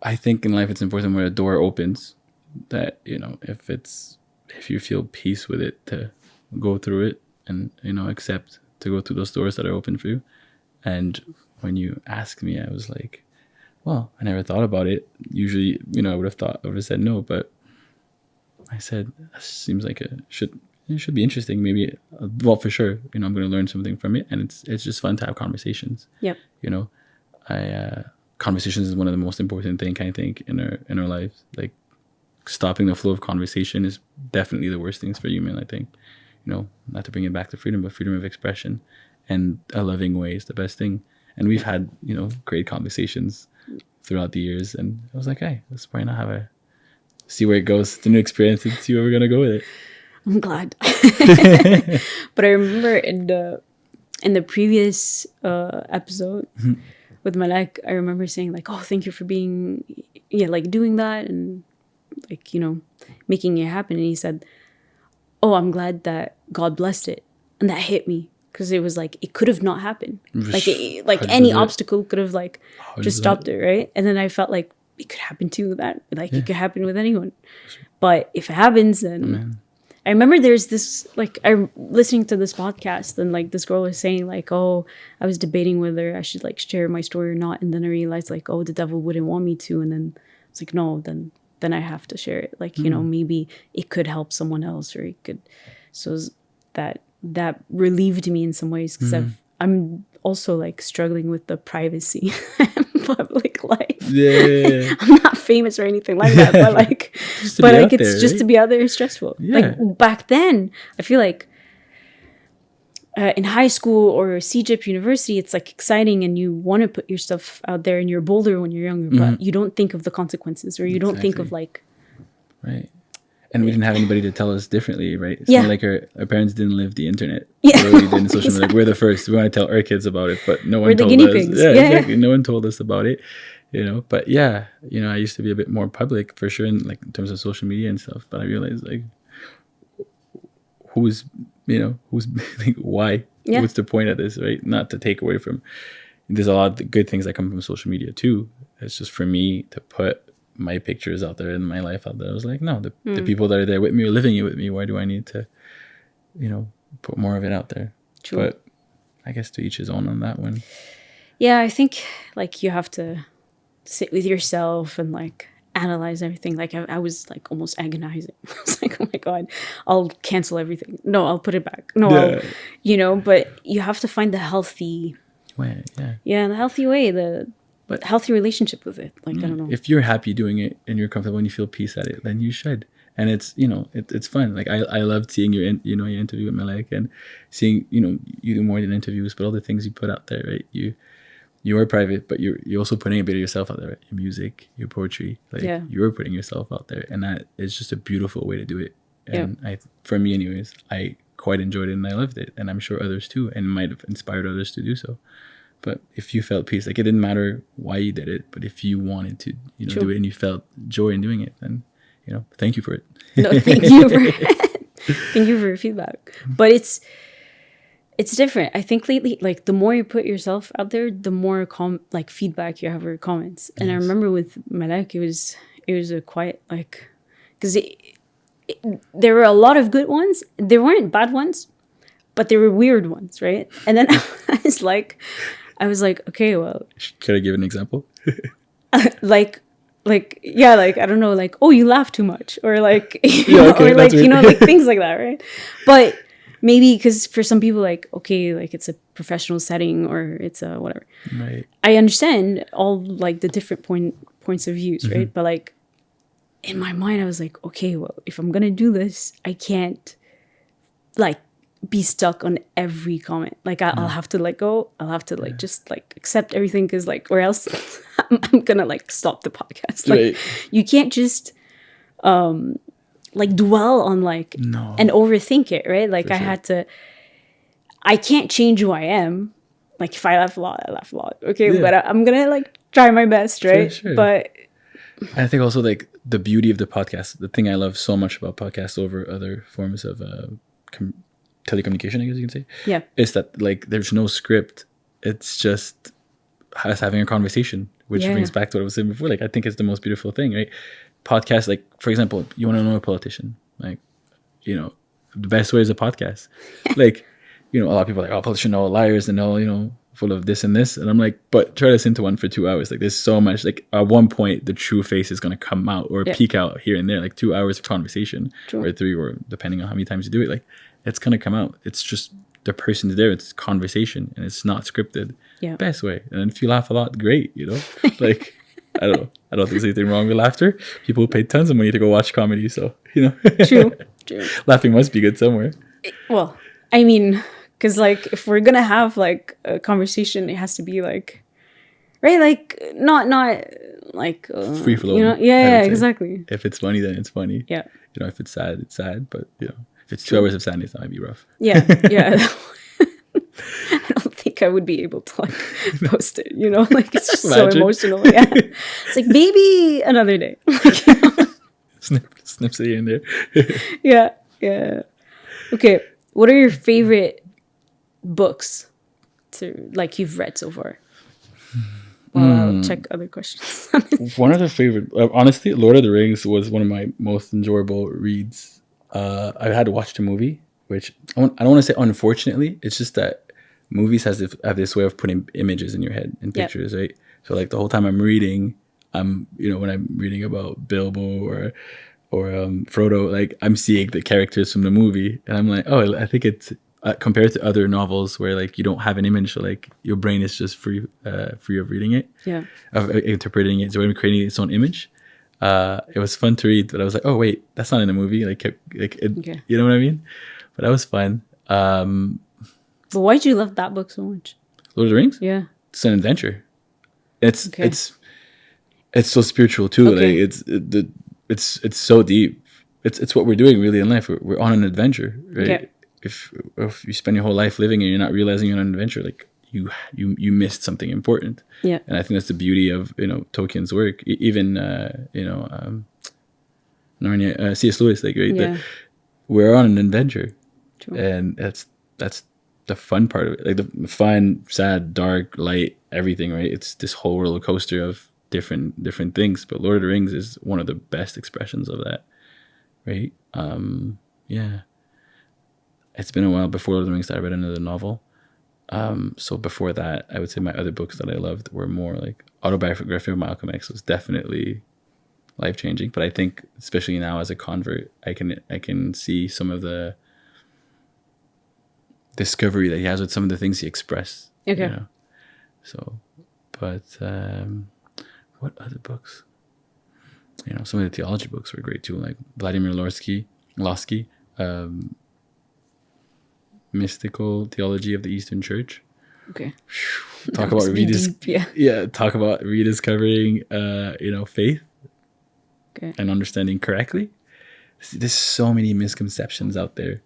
I think in life it's important when a door opens that, you know, if you feel peace with it, to go through it and, you know, accept to go through those doors that are open for you. And when you asked me, I was like, well, I never thought about it. Usually, you know, I would have said no, but I said, this seems like it should be interesting. Maybe, well, for sure, you know, I'm going to learn something from it, and it's just fun to have conversations. Yep. You know, conversations is one of the most important thing, I think, in our lives. Like, stopping the flow of conversation is definitely the worst things for human, I think. Not to bring it back to freedom, but freedom of expression and a loving way is the best thing. And we've had, great conversations throughout the years. And I was like, hey, let's probably not see where it goes. It's a new experience and see where we're going to go with it. I'm glad. But I remember in the previous episode with Malek, I remember saying like, oh, thank you for being, like doing that and like, making it happen. And he said, oh, I'm glad that God blessed it. And that hit me because it was like, it could have not happened. Like any obstacle could have like just stopped it, right? And then I felt like it could happen too with that. Like it could happen with anyone. But if it happens, then I remember there's this, like, I'm listening to this podcast and like this girl was saying like, oh, I was debating whether I should like share my story or not. And then I realized like, oh, the devil wouldn't want me to. And then it's like, no, then I have to share it. Like, maybe it could help someone else or it could. So that relieved me in some ways because I'm also like struggling with the privacy public life. Yeah. I'm not famous or anything like that, but like, it's just to be out there is stressful. Yeah. Like back then, I feel like in high school or CGIP university, it's like exciting and you want to put your stuff out there and you're bolder when you're younger, but you don't think of the consequences or you don't think of like. Right. And we didn't have anybody to tell us differently, right? It's not like our parents didn't live the internet. Yeah. We didn't social media. Like, we're the first. We want to tell our kids about it, but no one told us. We're the guinea pigs. Yeah, exactly. No one told us about it, But yeah, I used to be a bit more public for sure, in terms of social media and stuff. But I realized like, who's like, why? Yeah. What's the point of this, right? Not to take away from. There's a lot of good things that come from social media too. It's just for me to put my pictures out there and my life out there. I was like, no, the people that are there with me are living it with me. Why do I need to, put more of it out there? True. But I guess to each his own on that one. Yeah, I think like you have to sit with yourself and like analyze everything. Like I was like almost agonizing. I was like, oh my God, I'll cancel everything. No, I'll put it back. No, Yeah. But you have to find the healthy way. Yeah. Yeah, the healthy way, the healthy relationship with it. Like, I don't know. If you're happy doing it and you're comfortable and you feel peace at it, then you should. And it's, it's fun. Like I loved seeing your interview with Malek and seeing, you do more than interviews, but all the things you put out there, right? You are private, but you're also putting a bit of yourself out there, right? Your music, your poetry, like you're putting yourself out there, and that is just a beautiful way to do it. And for me, anyways, I quite enjoyed it and I loved it, and I'm sure others too, and might have inspired others to do so. But if you felt peace, like it didn't matter why you did it, but if you wanted to, do it and you felt joy in doing it, then thank you for it. No, thank you thank you for your feedback. But it's different. I think lately, like the more you put yourself out there, the more feedback you have or comments. And I remember with Malek, it was a quiet because there were a lot of good ones. There weren't bad ones, but there were weird ones, right? And then I was like, okay, well, could I give an example? I don't know, like, oh, you laugh too much, or like, or like, like things like that, right? But maybe because for some people, like, okay, like it's a professional setting or it's a whatever. Right. I understand all like the different points of views, right? But like in my mind, I was like, okay, well, if I'm gonna do this, I can't like be stuck on every comment. Like I'll have to let go. I'll have to like just like accept everything because like, or else I'm gonna like stop the podcast. Like you can't just like dwell on like and overthink it, right? Like I can't change who I am. Like if I laugh a lot, I laugh a lot. Okay, but I'm gonna like try my best, right? Sure. But I think also like the beauty of the podcast, the thing I love so much about podcasts over other forms of telecommunication, I guess you can say, is that like there's no script. It's just us having a conversation, which brings back to what I was saying before. Like I think it's the most beautiful thing, right? Podcasts, like for example, you want to know a politician, like the best way is a podcast. Like a lot of people are like, oh, politicians are all liars and all full of this and this, and I'm like, but try to listen to one for 2 hours. Like there's so much. Like at one point, the true face is gonna come out or peek out here and there. Like 2 hours of conversation or 3, or depending on how many times you do it. Like it's gonna come out. It's just the person's there. It's conversation and it's not scripted. Yeah. Best way. And if you laugh a lot, great. Like I don't know. I don't think there's anything wrong with laughter. People pay tons of money to go watch comedy, so True. laughing must be good somewhere. Well, I mean, because like if we're gonna have like a conversation, it has to be like, right, like not like Free flow. Yeah, exactly. If it's funny, then it's funny. Yeah. If it's sad, it's sad. But if it's 2 hours of sadness, that might be rough. Yeah. I don't think I would be able to like post it. Like it's just so emotional. Yeah. It's like maybe another day. Snips it here and there. Yeah. Okay. What are your favorite books you've read so far? Well, I'll check other questions. One of the favorite, honestly, Lord of the Rings was one of my most enjoyable reads. I had to watch the movie, which I don't want to say unfortunately. It's just that movies have this way of putting images in your head and pictures, right? So like the whole time I'm reading, when I'm reading about Bilbo or Frodo, like I'm seeing the characters from the movie, and I'm like, oh, I think it's compared to other novels where like you don't have an image, so like your brain is just free of reading it, of interpreting it, so creating its own image. It was fun to read, but I was like, oh wait, that's not in the movie. You know what I mean? But that was fun. But why'd you love that book so much? Lord of the Rings? Yeah, it's an adventure. It's so spiritual too. Okay. Like it's so deep. It's what we're doing really in life. We're on an adventure, right? Okay. If you spend your whole life living and you're not realizing you're on an adventure, like you missed something important. Yeah. And I think that's the beauty of Tolkien's work. Even Narnia, C.S. Lewis, like right, Yeah. we're on an adventure. True. And that's the fun part of it, like the fun, sad, dark, light, everything, right? It's this whole roller coaster of different things. But Lord of the Rings is one of the best expressions of that, right? Yeah. It's been a while before Lord of the Rings that I read another novel. So before that, I would say my other books that I loved were more like Autobiography of Malcolm X was definitely life-changing. But I think, especially now as a convert, I can see some of the discovery that he has with some of the things he expressed. Okay. So, but what other books? Some of the theology books were great too, like Vladimir Lorsky, Mystical Theology of the Eastern Church. Okay. Talk about talk about rediscovering faith. Okay. And understanding correctly. There's so many misconceptions out there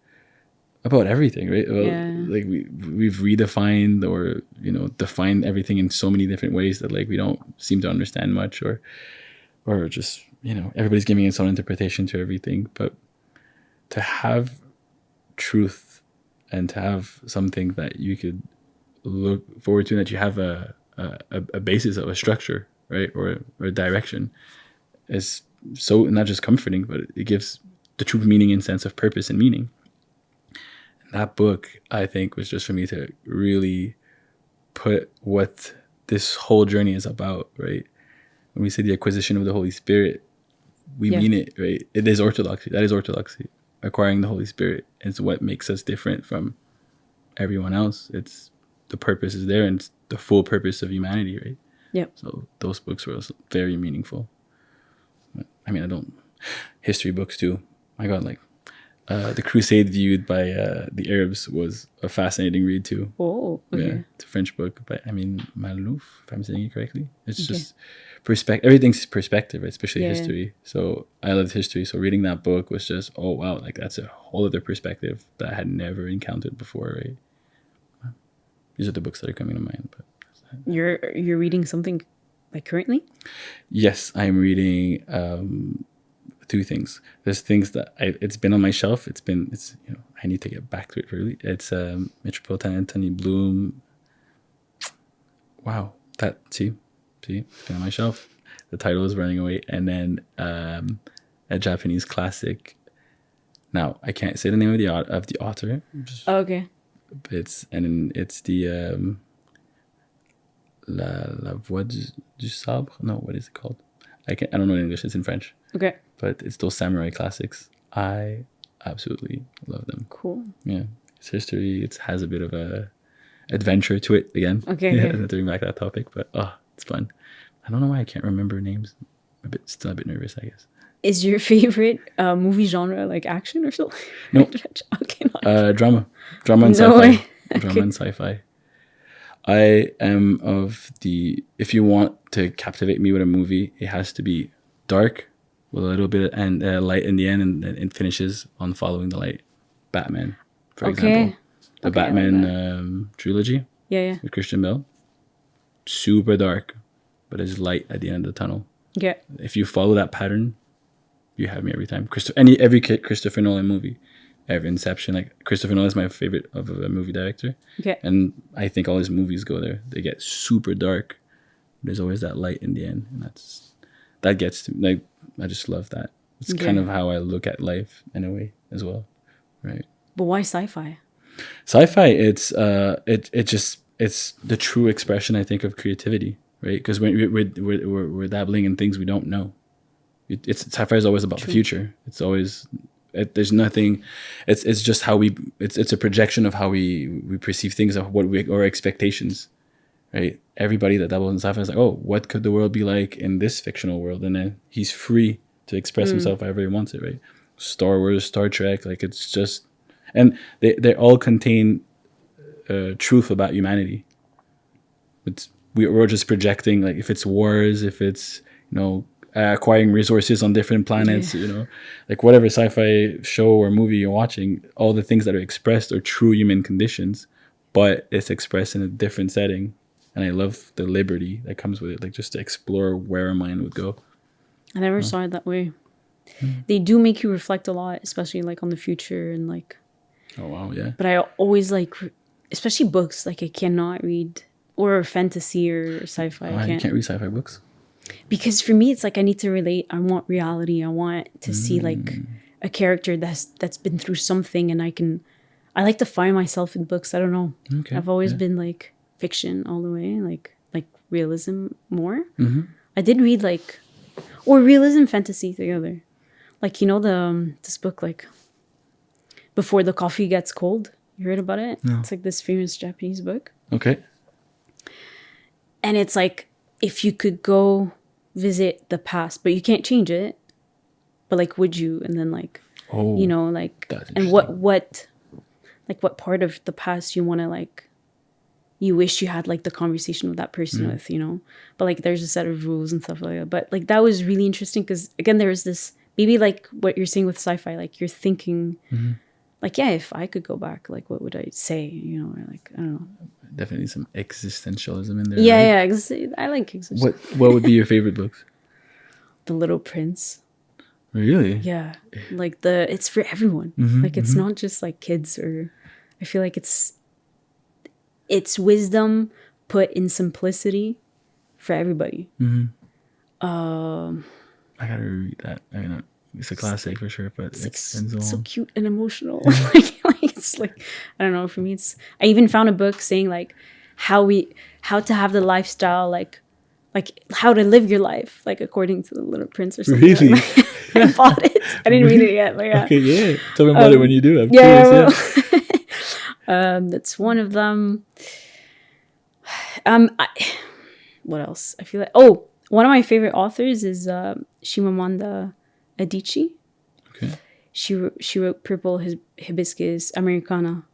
about everything, right? Like we've redefined or defined everything in so many different ways that like we don't seem to understand much, or just everybody's giving its own interpretation to everything. But to have truth and to have something that you could look forward to, and that you have a basis of a structure, right, or a direction, is so not just comforting, but it gives the true meaning and sense of purpose and meaning. And that book, I think, was just for me to really put what this whole journey is about, right? When we say the acquisition of the Holy Spirit, we mean it, right? It is orthodoxy. That is orthodoxy. Acquiring the Holy Spirit is what makes us different from everyone else. It's the purpose is there, and it's the full purpose of humanity, right? Yep. So those books were also very meaningful. I mean, history books too. My God, like the Crusade viewed by the Arabs was a fascinating read too. Oh, okay. Yeah, it's a French book by Malouf, if I'm saying it correctly. It's just perspective. Everything's perspective, right? Especially history. So I loved history. So reading that book was just, oh wow, like that's a whole other perspective that I had never encountered before, right? These are the books that are coming to mind. But you're reading something like currently? Yes, I'm reading two things. There's things that it's been on my shelf. It's I need to get back to it really. It's Metropolitan Anthony Bloom. Wow, see, it's been on my shelf. The title is running away, and then a Japanese classic. Now I can't say the name of the author. Oh, okay. It's the La Voix du Sabre. No, what is it called? I don't know in English. It's in French. Okay. But it's those samurai classics. I absolutely love them. Cool. Yeah. It's history. It has a bit of a adventure to it again. Okay. Yeah, Yeah. to bring back that topic, but it's fun. I don't know why I can't remember names. Still a bit nervous, I guess. Is your favorite movie genre like action or something? No. Okay. Not Drama and No sci-fi. way. Drama and sci-fi. I am of the, if you want to captivate me with a movie, it has to be dark with a little bit and light in the end, and it finishes on following the light. Batman, for example. The Okay, I like Batman trilogy Yeah. with Christian Bale. Super dark, but there's light at the end of the tunnel. Yeah. If you follow that pattern, you have me every time. Every Christopher Nolan movie, every Inception, like Christopher Nolan is my favorite of a movie director. Okay. And I think all his movies go there. They get super dark. There's always that light in the end, and that gets to me. Like, I just love that. It's kind of how I look at life in a way as well, right? But why sci-fi? Sci-fi, it's the true expression, I think, of creativity, right? Because when we're dabbling in things we don't know. Sci-fi is always about the future. It's always there's nothing. It's just how it's a projection of how we perceive things, of our expectations, right? Everybody that dabbles in sci-fi is like, oh, what could the world be like in this fictional world? And then he's free to express himself however he wants it, right? Star Wars, Star Trek, like it's just, and they all contain truth about humanity. We're just projecting, like, if it's wars, if it's acquiring resources on different planets, like whatever sci-fi show or movie you're watching, all the things that are expressed are true human conditions, but it's expressed in a different setting. And I love the liberty that comes with it, like just to explore where our mind would go. I never saw it that way. They do make you reflect a lot, especially like on the future and like. Oh wow, yeah. But I always like, especially books. Like I cannot read or fantasy or sci-fi. You can't read sci-fi books? Because for me, it's like I need to relate. I want reality. I want to see like a character that's been through something, and I like to find myself in books. I don't know. Okay, I've always been like fiction all the way, like realism more. Mm-hmm. I did read or realism fantasy together. Like, this book, like Before the Coffee Gets Cold. You heard about it? No. It's like this famous Japanese book. Okay. And it's like, if you could go visit the past, but you can't change it, but like, would you? And then and what part of the past you want to you wish you had like the conversation with that person with, but like there's a set of rules and stuff like that. But like that was really interesting because again, there's this, maybe like what you're saying with sci-fi, like you're thinking like, yeah, if I could go back, like what would I say, or like, I don't know. Definitely some existentialism in there. Yeah, right? yeah, I like existentialism. What would be your favorite books? The Little Prince. Really? Yeah, like it's for everyone. Like it's not just like kids, or I feel like it's wisdom put in simplicity for everybody. I gotta read that. I mean, it's a classic for sure, but it's so cute and emotional. It's like, I don't know. For me, I even found a book saying like how to have the lifestyle, like how to live your life, like according to the Little Prince or something. Really? I bought it. I didn't read it yet, but yeah. Okay, yeah. Tell me about it when you do. I'm curious. Yeah. That's one of them. What else? I feel like one of my favorite authors is Chimamanda Adichie. Okay. She wrote Purple Hibiscus Americana.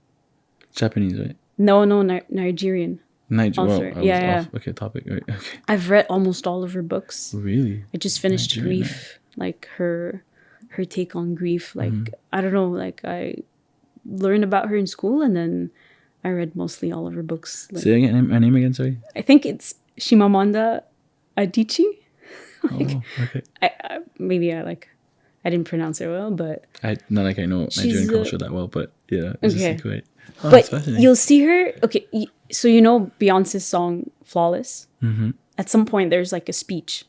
Japanese, right? No, Nigerian. Author. Well, yeah. Okay, topic. Right. Okay. I've read almost all of her books. Really? I just finished Nigerian, Grief, like her take on grief. Like I don't know, like I learned about her in school, and then I read mostly all of her books. Like, say again, her name again. Sorry. I think it's Chimamanda Adichie. Okay. I didn't pronounce it well, but not like I know Nigerian culture that well, but yeah, it's just like, wait. Oh, but you'll see her. Okay, so Beyonce's song "Flawless." At some point, there's like a speech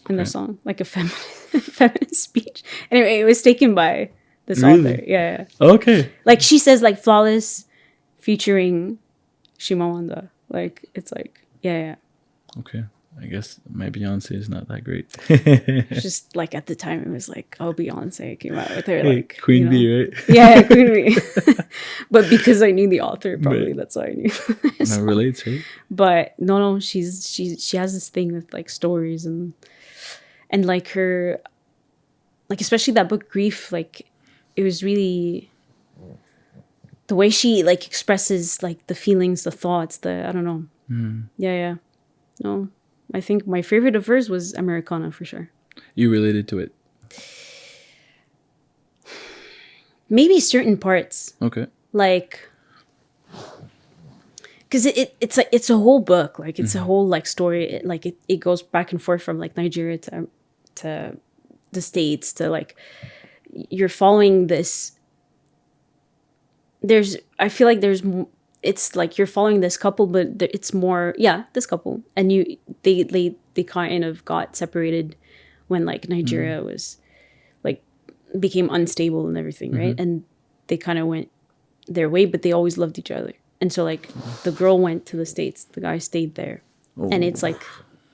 in the song, like a feminist speech. Anyway, it was taken by this author. Yeah. Okay. Like she says, like "Flawless," featuring Chimamanda. Like it's like yeah. Okay. I guess my Beyonce is not that great. It's just like at the time it was like, oh, Beyonce came out with her, Hey, like Queen Bee, right? Yeah, Queen Bee. But because I knew the author, probably Right. that's why I knew. That relates, right? But no, she has this thing with like stories and like her, like especially that book Grief, like it was really the way she like expresses like the feelings, the thoughts, I don't know. Yeah. No, I think my favorite of hers was Americana for sure. You related to it. Maybe certain parts, Okay. like, because it's a whole book, like it's a whole like story. It goes back and forth from like Nigeria to the States to like you're following this. I feel like it's like you're following this couple, but it's more this couple, and they kind of got separated when like Nigeria was like became unstable and everything, right? And they kind of went their way, but they always loved each other. And so like the girl went to the States, the guy stayed there, and it's like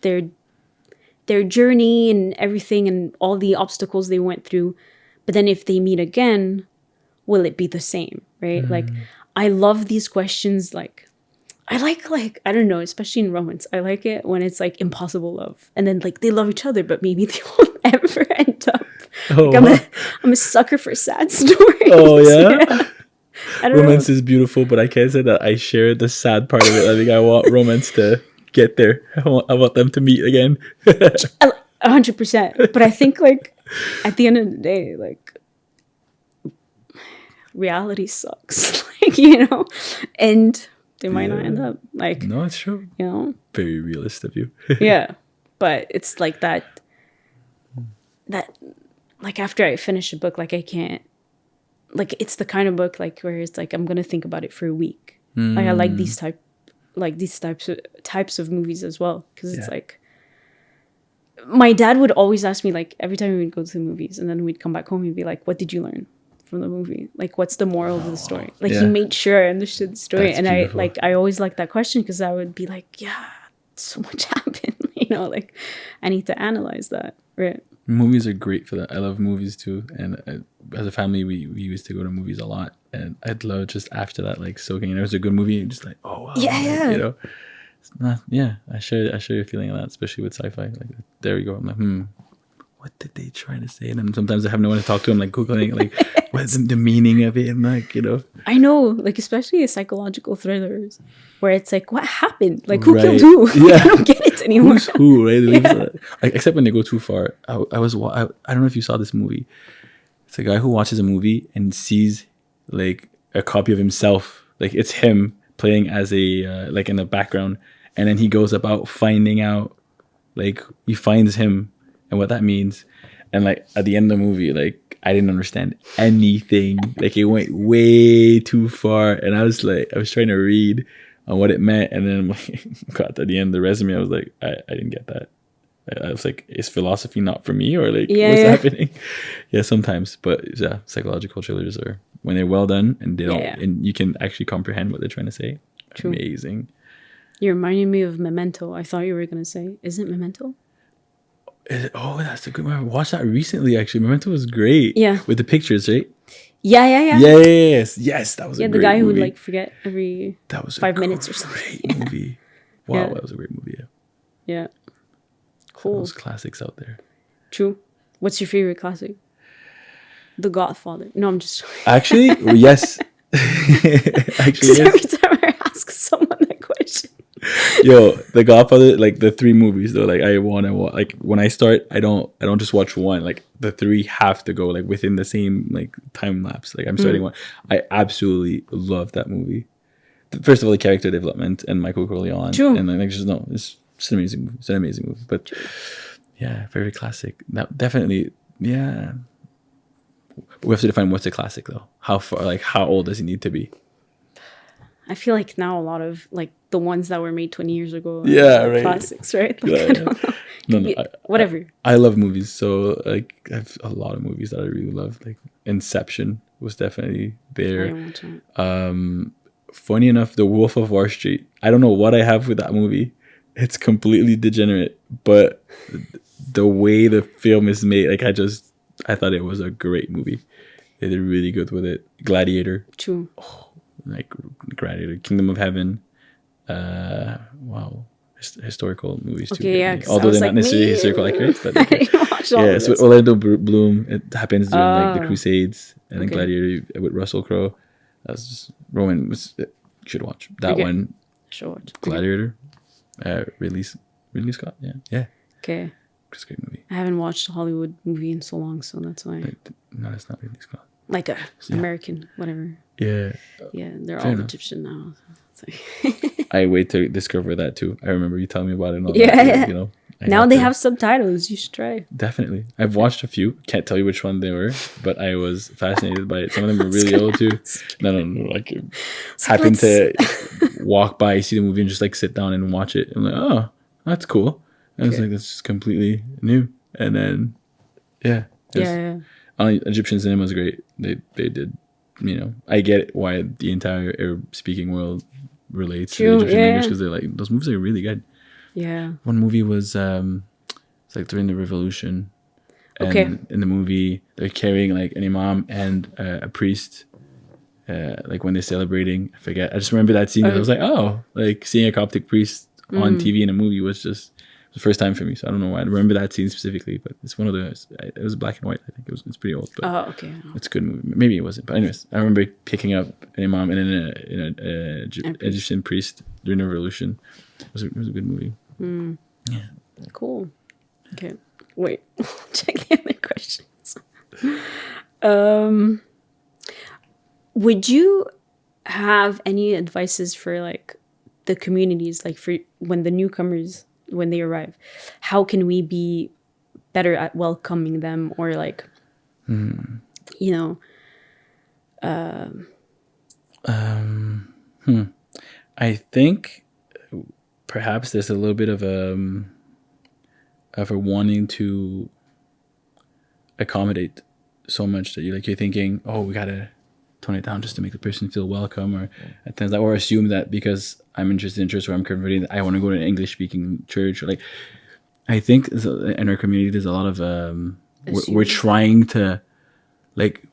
their journey and everything and all the obstacles they went through. But then if they meet again, will it be the same, right? Like I love these questions. Like I like I don't know, especially in romance, I like it when it's like impossible love, and then like they love each other, but maybe they won't ever end up. Oh, Like, I'm a sucker for sad stories. Oh, yeah? I don't Romance know. is beautiful, but I can't say that I share the sad part of it. I think I want romance to get there. I want them to meet again. 100%. But I think like at the end of the day, like reality sucks. Like, and they might not end up like, No, it's true. Very realist of you. yeah. But it's like that like after I finish a book, like I can't, like it's the kind of book like where it's like I'm gonna think about it for a week. Like I like these types of movies as well, because it's like my dad would always ask me, like every time we'd go to the movies and then we'd come back home, he'd be like, what did you learn from the movie? Like what's the moral of the story? Like he made sure I understood the story. That's and beautiful. I always liked that question, because I would be like, yeah, so much happened, like I need to analyze that, right? Movies are great for that. I love movies too. And as a family, we used to go to movies a lot. And I'd love just after that, like soaking in. It was a good movie. And just like, oh, wow. Yeah. Like, It's not, I share your feeling of that, especially with sci-fi. Like, there we go. I'm like, what did they try to say? And then sometimes I have no one to talk to. I'm like Googling, like, what's the meaning of it? And like, I know, like, especially psychological thrillers where it's like, what happened? Like, who Right. killed who? Yeah. I don't get it anymore. Who's who, right? Like, except when they go too far. I don't know if you saw this movie. It's a guy who watches a movie and sees like a copy of himself. Like it's him playing as a like in the background, and then he goes about finding out, like he finds him and what that means. And like at the end of the movie, like I didn't understand anything. Like it went way too far, and I was trying to read on what it meant, and then like, got to the end of the resume, I was like, I didn't get that. I was like, is philosophy not for me, or like what's happening? Yeah, sometimes, but yeah, psychological thrillers are, when they're well done and they don't, and you can actually comprehend what they're trying to say. True. Amazing. You're reminding me of Memento. I thought you were gonna say, isn't Memento? That's a good one. I watched that recently. Actually, Memento was great. Yeah, with the pictures, right? Yeah. Yes, that was a great movie. The guy who would like forget every that was 5 minutes or something. Great movie. Wow, that was a great movie. Yeah. Cool. Those classics out there. True. What's your favorite classic? The Godfather. No, I'm just actually yes. Actually, yes. Every time I ask someone that question. Yo, The Godfather, like the 3 movies though, like I want to like when I start, I don't just watch one. Like the 3 have to go like within the same like time lapse. Like I'm starting one. I absolutely love that movie. First of all, the character development and Michael Corleone. True. And like it's an amazing movie. It's an amazing movie. But yeah, very classic. That definitely, yeah. We have to define what's a classic though. How far, like how old does it need to be? I feel like now a lot of like the ones that were made 20 years ago are right. classics, right? Like, I don't know. No, whatever. I love movies, so like I have a lot of movies that I really love. Like Inception was definitely there. Funny enough, The Wolf of Wall Street. I don't know what I have with that movie, it's completely degenerate, but the way the film is made, like I thought it was a great movie. They did really good with it. Gladiator, True. like Gladiator, Kingdom of Heaven. Wow, historical movies too. Okay, yeah. Definitely. 'Cause I Although was they're not like, necessarily me. historical accurate, but I like, didn't watch all yeah. of So this. Orlando Bloom, it happens during like the Ah. Crusades, and then Okay. Gladiator with Russell Crowe. That was just Roman. You should watch that Okay. one. Sure. Okay. Gladiator. Ridley Scott. Yeah. Okay. It's a great movie. I haven't watched a Hollywood movie in so long, so that's why. No, it's not Ridley Scott. Like a Yeah. American, whatever. Yeah. Yeah, they're Fair all enough. Egyptian now. So. I wait to discover that too. I remember you telling me about it. And all Yeah, that, yeah. you know. I Now have they to- have subtitles. You should try. Definitely. I've watched a few. Can't tell you which one they were, but I was fascinated by it. Some of them were really old too. No. Like, happened to walk by, see the movie, and just like sit down and watch it. I'm like, oh, that's cool. And it's Okay. like, that's just completely new. And then, yeah. Yeah. Egyptian cinema is great. They did, you know, I get why the entire Arab speaking world relates to True, the Egyptian yeah. language, because they're like, those movies are really good. Yeah. One movie was it's like during the revolution, and Okay. in the movie they're carrying like an imam and a priest, like when they're celebrating. I forget. I just remember that scene. 'Cause I was like, oh, like seeing a Coptic priest on TV in a movie was just the first time for me. So I don't know why I remember that scene specifically, but it's one of those. It was black and white. I think it's pretty old, but Oh, okay. it's a good movie. Maybe it wasn't, but anyways, I remember picking up an imam and then Egyptian priest during the revolution. It was a good movie. Yeah. Cool. Okay. Wait. Check the other questions. Would you have any advices for like the communities, like for when the newcomers, when they arrive, how can we be better at welcoming them, or like, you know, I think perhaps there's a little bit of a wanting to accommodate so much that you're thinking, oh, we gotta tone it down just to make the person feel welcome, or at times that, or assume that because I'm interested in church or I'm converting, that I want to go to an English speaking church, or like, I think in our community there's a lot of we're trying to like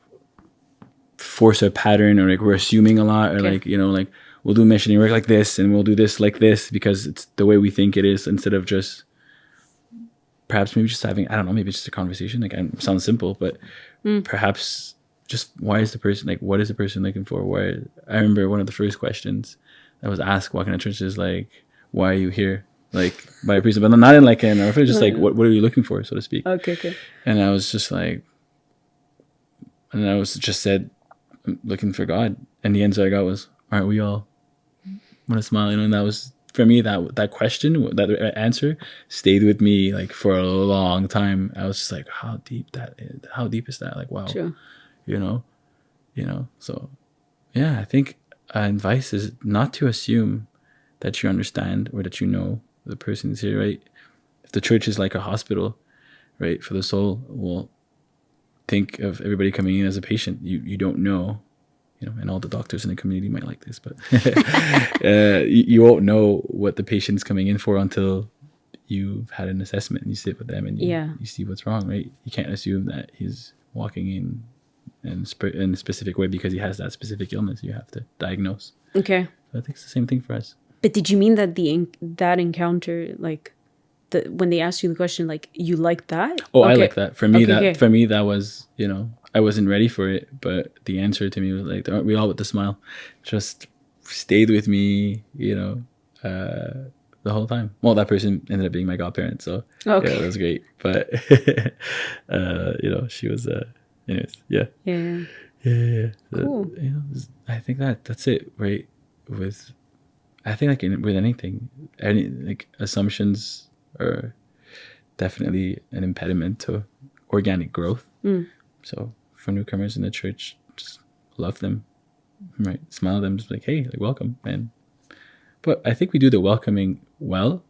force a pattern, or like we're assuming a lot, or Okay. like, you know, like we'll do missionary work like this and we'll do this like this because it's the way we think it is, instead of just perhaps maybe just having, I don't know, maybe it's just a conversation. Like, it sounds simple, but perhaps just why is the person, like, what is the person looking for? Why? I remember one of the first questions that was asked walking to church is like, why are you here? Like, by a priest, but not in like an orphanage, just like, what are you looking for, so to speak? okay. And I was just like, and I was just said, I'm looking for God. And the answer I got was, aren't we all? With a smile, you know, and that was, for me, that question, that answer stayed with me like for a long time. I was just like, how deep is that? Like, wow, True. you know. So, yeah, I think advice is not to assume that you understand or that you know the person is here, right? If the church is like a hospital, right, for the soul, well, think of everybody coming in as a patient. You don't know. You know, and all the doctors in the community might like this, but you won't know what the patient's coming in for until you've had an assessment and you sit with them and you see what's wrong, right? You can't assume that he's walking in a specific way because he has that specific illness. You have to diagnose. Okay. So I think it's the same thing for us. But did you mean that that encounter, like, when they asked you the question, like, you like that? Oh, Okay. I like that. For me, Okay. for me, that was, you know, I wasn't ready for it, but the answer to me was like, aren't we all with the smile? Just stayed with me, you know, the whole time. Well, that person ended up being my godparent, so Okay. yeah, that was great. But you know, she was, anyways, yeah. Cool. You know, I think that's it, right? I think like with anything, any like assumptions are definitely an impediment to organic growth. So for newcomers in the church, just love them, right? Smile at them, just like, hey, like, welcome, man. But I think we do the welcoming well.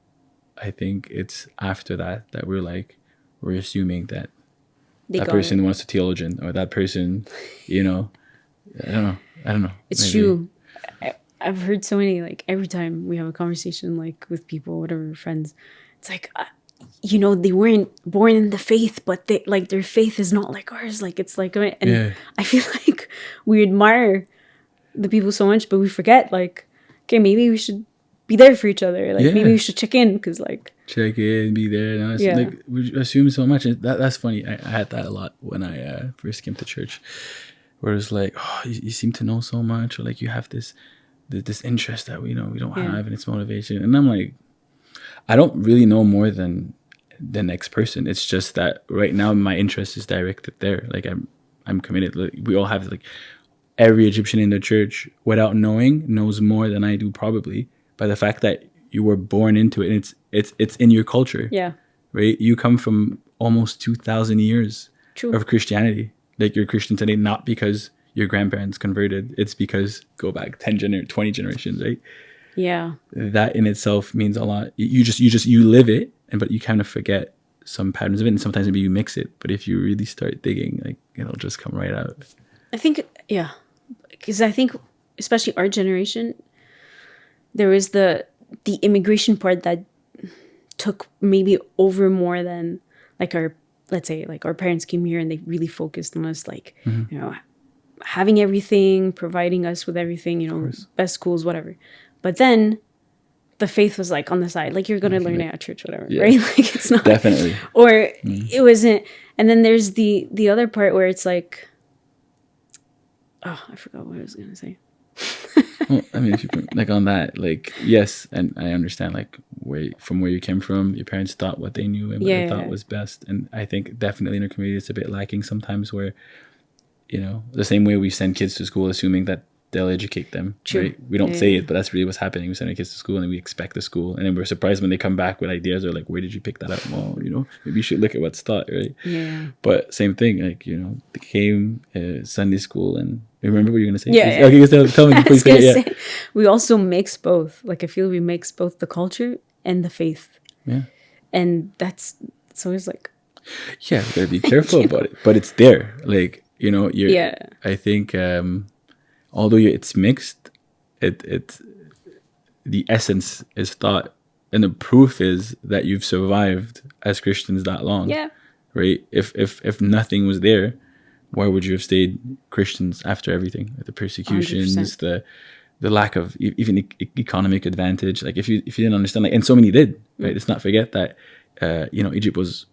I think it's after that we're assuming that that person wants a theologian, or that person, you know, I don't know. It's maybe. true. I've heard so many, like, every time we have a conversation, like, with people, whatever, friends, it's like, they weren't born in the faith, but they, like, their faith is not like ours. Like, it's like, and Yeah. I feel like we admire the people so much, but we forget, like, okay, maybe we should be there for each other. Like, maybe we should check in, because, like, check in, be there. No, Yeah. Like, we assume so much. And that's funny. I had that a lot when I first came to church, where it's like, oh, you seem to know so much, or like you have this interest that we don't have, and it's motivation. And I'm like, I don't really know more than the next person. It's just that right now my interest is directed there. Like I'm committed. Like, we all have, like, every Egyptian in the church, without knowing, knows more than I do, probably by the fact that you were born into it, and it's in your culture. Yeah. Right. You come from almost 2,000 years True. of Christianity. Like, you're Christian today, not because your grandparents converted. It's because go back 20 generations, right? Yeah. That in itself means a lot. You live it, but you kind of forget some patterns of it, and sometimes maybe you mix it. But if you really start digging, like, it'll just come right out. I think, yeah, because I think especially our generation, there was the immigration part that took maybe over more than, like, let's say, like, our parents came here and they really focused on us, like, having everything, providing us with everything, best schools, whatever. But then the faith was, like, on the side, like, you're going to learn it at church, whatever, right? Like, it's not. Definitely. Or it wasn't. And then there's the other part where it's like, oh, I forgot what I was going to say. Well, I mean, if you like on that, like, yes, and I understand, like, where you came from, your parents thought what they knew and what they thought was best, and I think definitely in our community it's a bit lacking sometimes, where the same way we send kids to school assuming that they'll educate them. True. Right? We don't say it, but that's really what's happening. We send our kids to school and we expect the school, and then we're surprised when they come back with ideas, or like, where did you pick that up? Well, maybe you should look at what's taught, right? Yeah. But same thing, like, they came Sunday school, and remember what you're gonna say? Yeah. Okay, tell me before you say it. Yeah. We also mix both. Like, I feel we mix both the culture and the faith. Yeah. And that's always like, yeah, you gotta be careful about it, but it's there. Like, Yeah. I think although it's mixed, it the essence is thought, and the proof is that you've survived as Christians that long. Yeah. Right. If nothing was there, why would you have stayed Christians after everything? Like, the persecutions, 100%. the lack of even economic advantage. Like, if you didn't understand, like, and so many did, right? Let's not forget that Egypt was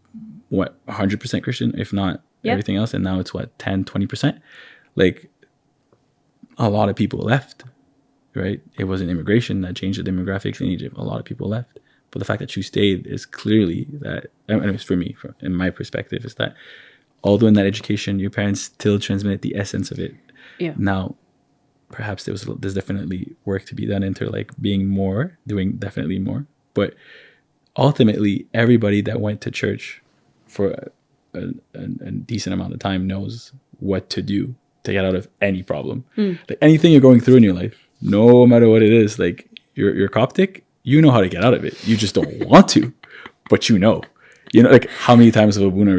100% Christian, if not everything else, and now it's 10-20%. Like, a lot of people left, right? It wasn't immigration that changed the demographics in Egypt. A lot of people left, but the fact that you stayed is clearly that. Anyways, for me, in my perspective, is that although in that education your parents still transmitted the essence of it. Yeah. Now, perhaps there's definitely work to be done into, like, doing definitely more, but ultimately everybody that went to church for a decent amount of time knows what to do to get out of any problem. Like, anything you're going through in your life, no matter what it is, like, you're Coptic, you know how to get out of it. You just don't want to, but like, how many times have Abuna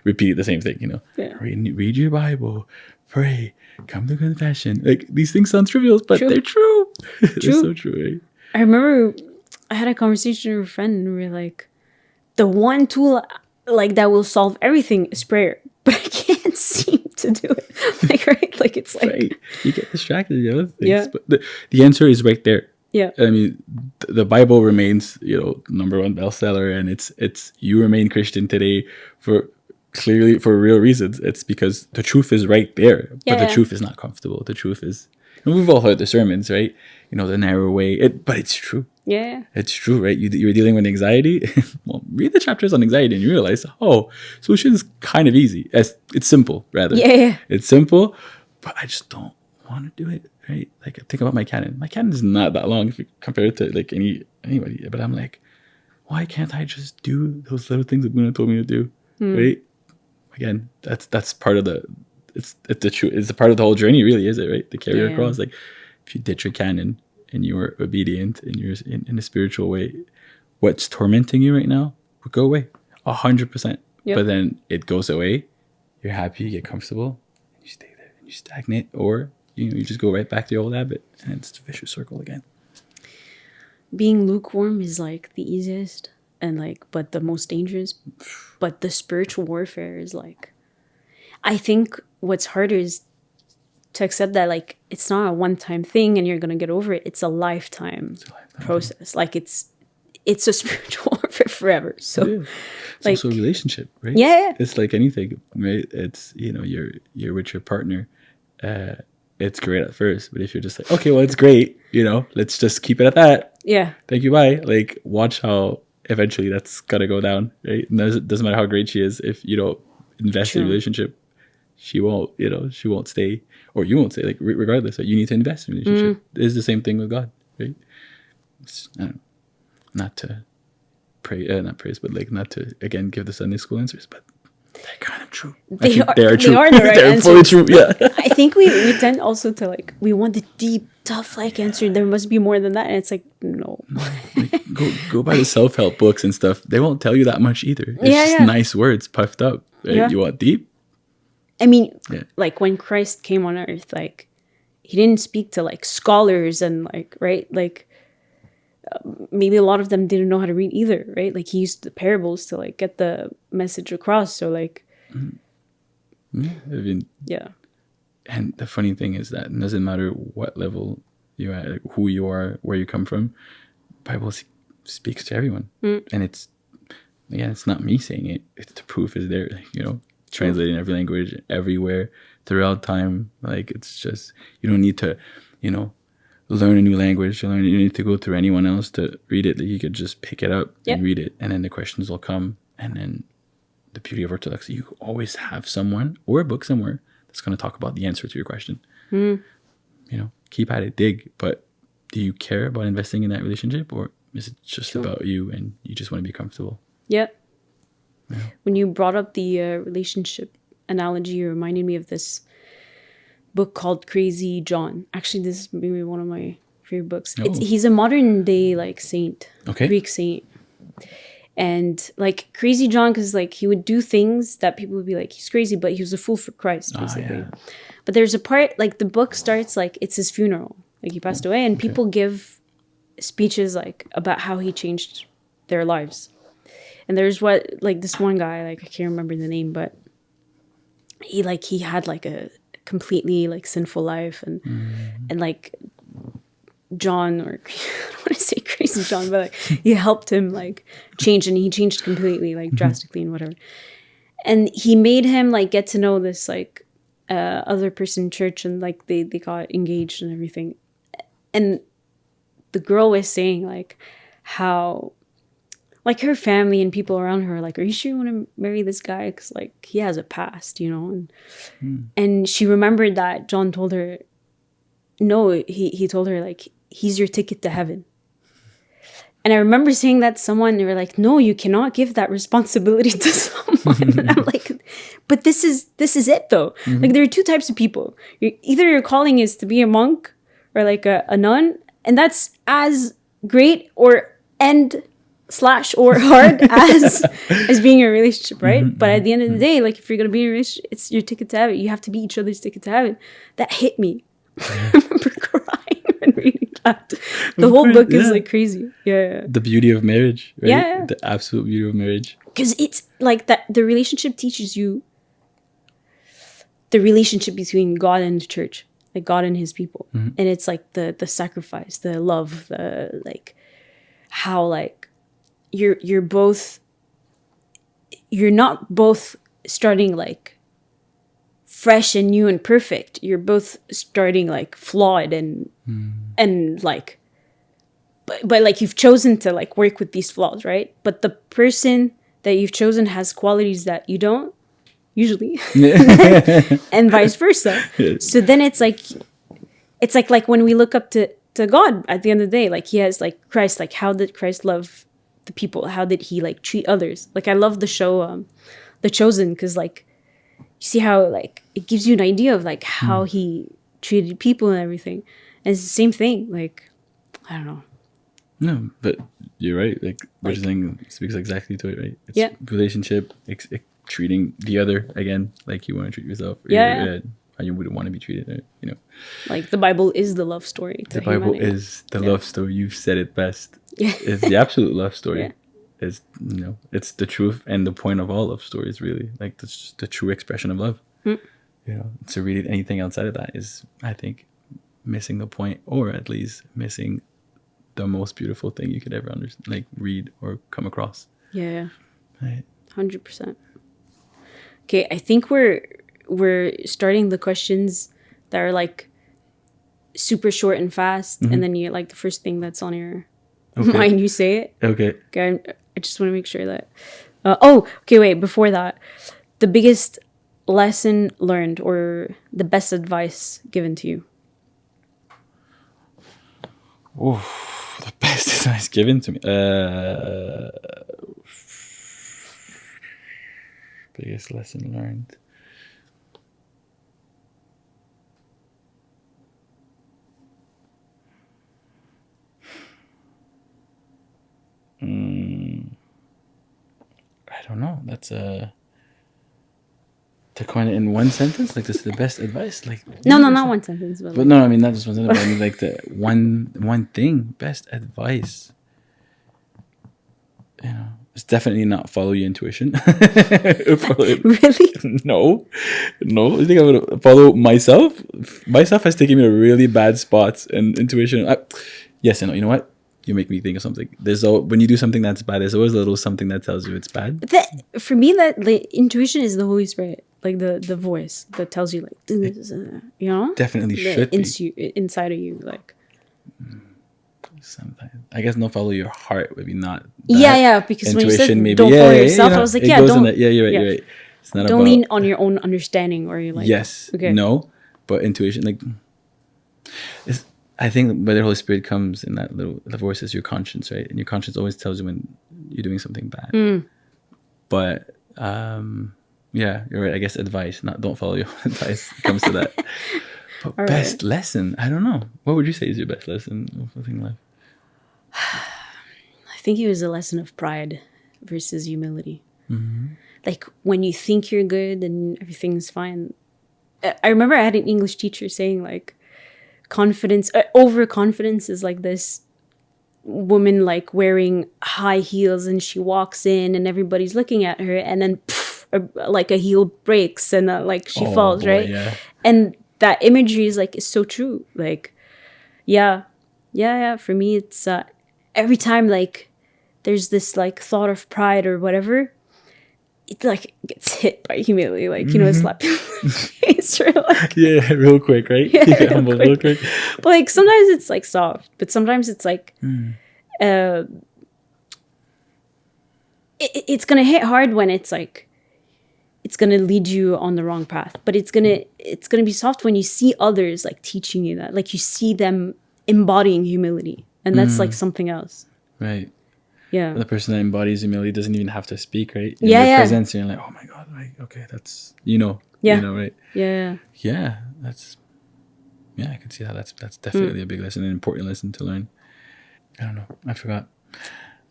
repeated the same thing? Yeah. Read your Bible, pray, come to confession. Like, these things sound trivial, but True. they're true. They're True. so true, right? I remember I had a conversation with a friend, and we were like, the one tool, like, that will solve everything is prayer, but I can't seem to do it. Like, right? Like, it's like, Right. You get distracted, things. Yeah. But the answer is right there. yeah. I mean, the Bible remains, number one bestseller, and it's you remain Christian today for real reasons. It's because the truth is right there, but the truth is not comfortable. The truth is, and we've all heard the sermons, right? The narrow way. But it's true. Yeah. It's true, right? You're dealing with anxiety. Well, read the chapters on anxiety, and you realize, solution is kind of easy. It's simple, rather. Yeah. It's simple, but I just don't want to do it, right? Like, think about my canon. My canon is not that long if you compare it to, like, anybody. But I'm like, why can't I just do those little things that Buna told me to do, right? Again, that's part of it's the truth. It's a part of the whole journey, really, is it, right? To carry across. Like, if you ditch your canon and you are obedient and you're in a spiritual way, what's tormenting you right now will go away 100%. But then it goes away. You're happy, you get comfortable, and you stay there and you stagnate, or you just go right back to your old habit, and it's a vicious circle again. Being lukewarm is like the easiest and like, but the most dangerous. But the spiritual warfare is like, I think what's harder is to accept that like it's not a one-time thing and you're gonna get over it. It's a lifetime process. Like it's a spiritual warfare forever. So it's also a relationship, right? Yeah. It's like anything, right? It's, you're with your partner. It's great at first, but if you're just like, okay, well, it's great, let's just keep it at that. Yeah. Thank you, bye. Like, watch how eventually that's gotta go down, right? And it doesn't matter how great she is, if you don't invest in a relationship, she won't stay, or you won't stay. Like, regardless, like, you need to invest in a relationship. It's the same thing with God, right? I don't know, not to not praise, but like not to again give the Sunday school answers, but they're kind of true. They are true. the right they're answers. fully true. Yeah. I think we tend also to like, we want the deep, tough like answer. There must be more than that, and it's like, no. Like, go buy the self-help books and stuff. They won't tell you that much either. It's just nice words puffed up. Right? Yeah. You want deep? I mean, like when Christ came on earth, like he didn't speak to like scholars and like, right? Like maybe a lot of them didn't know how to read either, right? Like he used the parables to like get the message across. So like, yeah. And the funny thing is that it doesn't matter what level you're at, like who you are, where you come from, the Bible speaks to everyone. And it's not me saying it. It's the proof is there, translated in every language, everywhere, throughout time. Like, it's just, you don't need to, learn a new language. You need to go through anyone else to read it. Like, you could just pick it up and read it, and then the questions will come. And then the beauty of Orthodoxy, you always have someone or a book somewhere that's going to talk about the answer to your question. Keep at it, dig. But do you care about investing in that relationship, or is it just about you and you just want to be comfortable? Yeah. When you brought up the relationship analogy, you reminded me of this book called Crazy John. Actually, this is maybe one of my favorite books. He's a modern day like saint, Greek saint. And like Crazy John, because like he would do things that people would be like, he's crazy, but he was a fool for Christ, basically. But there's a part, like the book starts like it's his funeral. Like he passed away, and people give speeches like about how he changed their lives. And there's this one guy, like I can't remember the name, but he had like a completely like sinful life, and like John, or I don't want to say Crazy John, but like he helped him like change, and he changed completely, like drastically and whatever. And he made him like get to know this like other person in church, and like they got engaged and everything. And the girl was saying like how like her family and people around her are like, are you sure you want to marry this guy? Because like he has a past, and she remembered that John told her, no, he told her like, he's your ticket to heaven. And I remember saying that to someone, they were like, no, you cannot give that responsibility to someone. And I'm like, but this is it though. Like there are two types of people. Either your calling is to be a monk or like a nun, and that's as great or hard as being in a relationship, right? But at the end of the day, like if you're gonna be in a relationship, it's your ticket to heaven. You have to be each other's ticket to heaven. That hit me. I remember crying when reading that. The whole book is like crazy. Yeah. The beauty of marriage, right? Yeah. The absolute beauty of marriage. Because it's like that the relationship teaches you the relationship between God and the church, like God and his people. And it's like the sacrifice, the love, the like how like you're not both starting like fresh and new and perfect. You're both starting like flawed and like but like you've chosen to like work with these flaws, right? But the person that you've chosen has qualities that you don't usually and vice versa. So then it's like when we look up to God at the end of the day, like he has like Christ, like how did Christ love the people? How did he like treat others? Like I love the show The Chosen, because like you see how like it gives you an idea of like how he treated people and everything. And it's the same thing. Like I don't know. No, but you're right. Like what you're saying speaks exactly to it, right? It's relationship, treating the other again like you want to treat yourself. how you would want to be treated, right? You know, Like the Bible is the love story to the Bible humanity. is the love story. You've said it best. Yeah. It's the absolute love story. Yeah. It's, you know, it's the truth and the point of all love stories, really. Like, that's just the true expression of love. Mm. You know, to read anything outside of that is, I think, missing the point, or at least missing the most beautiful thing you could ever understand, like read or come across. Yeah. Right. 100%. Okay, I think we're starting the questions that are like super short and fast, and then you like the first thing that's on your mind, you say it. Okay. Okay, I just want to make sure that. Okay, wait. Before that, the biggest lesson learned or the best advice given to you. Oof, the best advice given to me. Biggest lesson learned. I don't know. That's to coin it in one sentence. Like, this is the best advice. Like, No, not one sentence, but but like, no, I mean not just one sentence. But I mean like the one thing. Best advice. You know, it's definitely not follow your intuition. really? No. I think I would follow myself. Myself has taken me to really bad spots, and intuition. Yes and no. You know what? You make me think of something. When you do something that's bad, there's always a little something that tells you it's bad. For me, that like, intuition is the Holy Spirit, like the voice that tells you, like, you know, Definitely should be. Inside of you, like. Sometimes I guess no, follow your heart would be not. Yeah, because when you said maybe. don't follow yourself, I was like, yeah, don't. Yeah, you're right. It's not don't about, lean on your own understanding, or you're like, yes, okay. No, but intuition, like, I think where the Holy Spirit comes in that the voice is your conscience, right? And your conscience always tells you when you're doing something bad. But yeah, you're right. I guess advice, not don't follow your own advice. It comes to that. But best lesson, I don't know. What would you say is your best lesson of living life? I think it was a lesson of pride versus humility. Like when you think you're good and everything's fine. I remember I had an English teacher saying like overconfidence is like this woman like wearing high heels and she walks in and everybody's looking at her and then like a heel breaks and like she falls, boy, right? Yeah. And that imagery is like, is so true. Like, yeah. For me, it's every time like there's this like thought of pride or whatever, it like gets hit by humility, like, you know, slap you in the face or like, yeah, real quick, right? Yeah, humble real quick. But like sometimes it's like soft, but sometimes it's like it's gonna hit hard when it's like it's gonna lead you on the wrong path, but it's gonna be soft when you see others like teaching you that, like you see them embodying humility, and that's like something else. Right. Yeah. The person that embodies humility doesn't even have to speak, right? In their presence, you're like, oh my god, like, okay, that's you know, right? Yeah. I can see how that's definitely a big lesson, an important lesson to learn. I don't know, I forgot.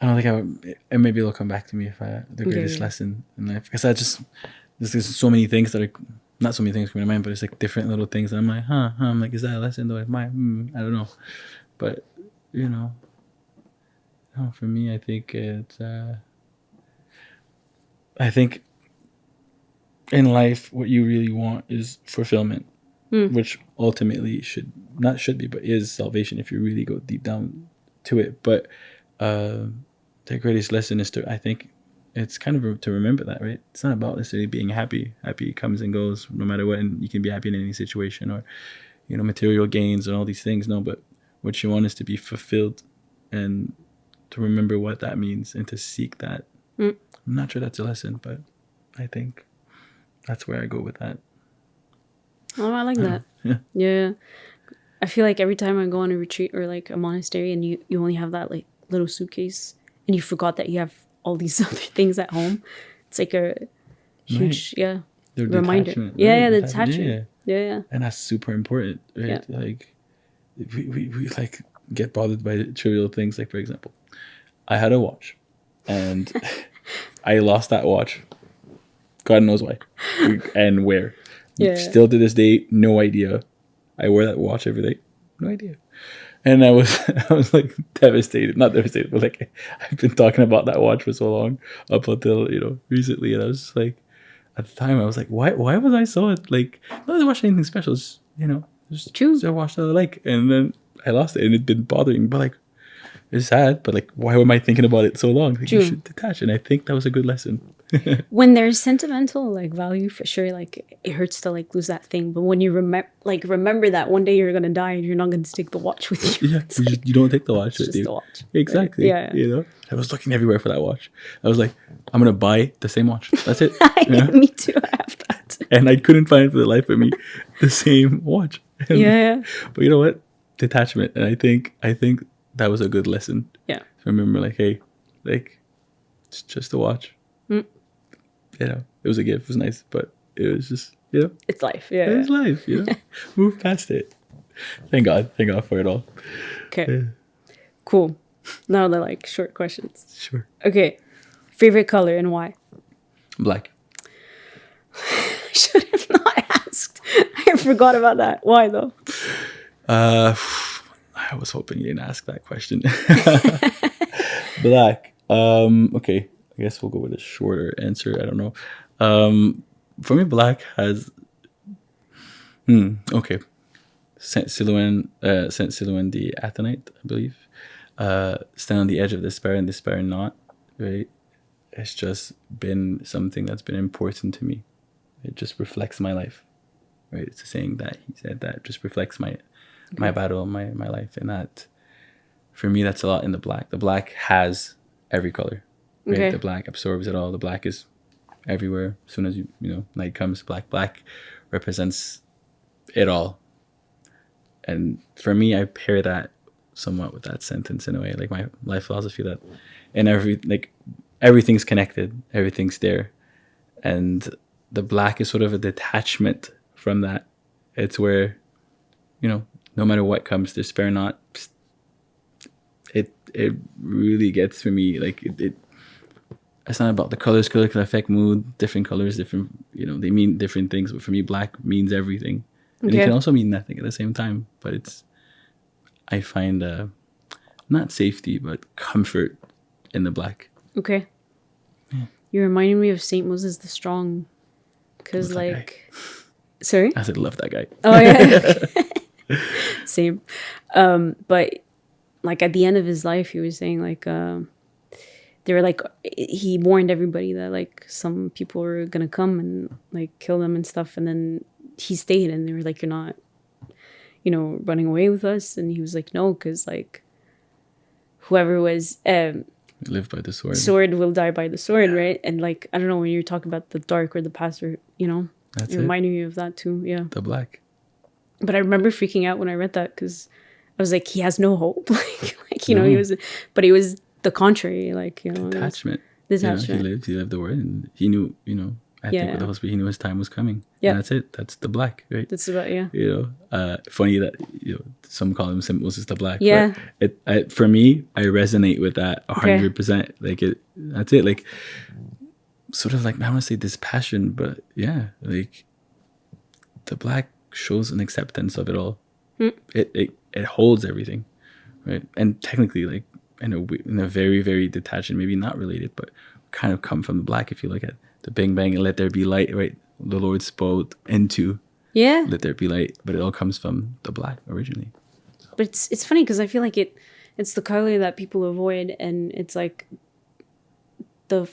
I don't think I would, and maybe it'll come back to me if the greatest lesson in life, because there's so many things that are not so many things coming to mind, but it's like different little things that I'm like, I'm like, is that a lesson though? I don't know, but you know. No, for me, I think it's. I think in life, what you really want is fulfillment, which ultimately should be, but is salvation if you really go deep down to it. But the greatest lesson is I think it's kind of to remember that, right? It's not about necessarily being happy. Happy comes and goes no matter what, and you can be happy in any situation, or you know, material gains and all these things. No, but what you want is to be fulfilled, and to remember what that means and to seek that. I'm not sure that's a lesson, but I think that's where I go with that. Oh, I like that. Yeah. I feel like every time I go on a retreat or like a monastery and you only have that like little suitcase and you forgot that you have all these other things at home, it's like a huge, reminder. The detachment. Yeah. And that's super important, right? Yeah. Like, we like get bothered by trivial things. Like, for example, I had a watch and I lost that watch. God knows why and where. Yeah. Still to this day, no idea. I wore that watch every day. No idea. And I was I was like devastated. Not devastated, but like I've been talking about that watch for so long up until, recently. And I was just like, at the time I was like, why was I so like, not watching anything special, just, just True. a watch that I like. And then I lost it and it didn't bother me. But like, it's sad, but like, why am I thinking about it so long? Like, you True. should detach. And I think that was a good lesson. When there's sentimental like value, for sure, like it hurts to like lose that thing. But when you remember that one day you're gonna die and you're not gonna take the watch with you. Yeah, It's like, you don't take the watch it's with just you. the watch. Exactly. Right? Yeah. I was looking everywhere for that watch. I was like, I'm gonna buy the same watch. That's it. Me too. I have that. And I couldn't find for the life of me the same watch. And, Yeah. But you know what? Detachment. And I think that was a good lesson. Yeah. I remember, like, hey, like, it's just a watch. Mm. It was a gift. It was nice, but it was just, It's life. Yeah. it was life. Move past it. Thank God for it all. Okay. Yeah. Cool. Now they're like short questions. Sure. Okay. Favorite color and why? Black. I should have not asked. I forgot about that. Why though? I was hoping you didn't ask that question. Black. Okay. I guess we'll go with a shorter answer. I don't know. For me, black has. Okay. Saint Silouan the Athonite, I believe. Stand on the edge of despair and despair not. Right. It's just been something that's been important to me. It just reflects my life. Right. It's a saying that he said that just reflects my battle, my life, and that for me that's a lot in the black. The black has every color. Right? Okay. The black absorbs it all. The black is everywhere. As soon as night comes, black represents it all. And for me, I pair that somewhat with that sentence in a way, like my life philosophy that in everything's connected, everything's there, and the black is sort of a detachment from that. It's where, no matter what comes, despair not. It really gets for me, like it's not about the colors. Color can affect mood. Different colors, different, they mean different things. But for me, black means everything. And it can also mean nothing at the same time. But I find not safety, but comfort in the black. Okay. Yeah. You're reminding me of Saint Moses the Strong. Because like... Sorry? I said love that guy. Oh, yeah. Same. But like at the end of his life, he was saying like... they were like, he warned everybody that like some people were gonna come and like kill them and stuff, and then he stayed, and they were like, you're not, running away with us, and he was like, no, because like whoever was live by the sword will die by the sword, right? And like I don't know, when you're talking about the dark or the past, or That's it reminded me of that too. Yeah, the black. But I remember freaking out when I read that because I was like, he has no hope, he was, but he was the contrary, like detachment. Detachment. He lived the word, and he knew. I think with the Holy Spirit, he knew his time was coming. Yeah, and that's it. That's the black, right? That's about funny that some call him Saint Moses the Black. Yeah. But for me, I resonate with that 100%. Like that's it. Like sort of like I don't want to say dispassion, but yeah, like the black shows an acceptance of it all. It holds everything, right? And technically, like in a very, very detached and maybe not related, but kind of come from the black. If you look at the bang bang and let there be light, right? The Lord spoke into let there be light, but it all comes from the black originally. But it's funny because I feel like it's the color that people avoid, and it's like the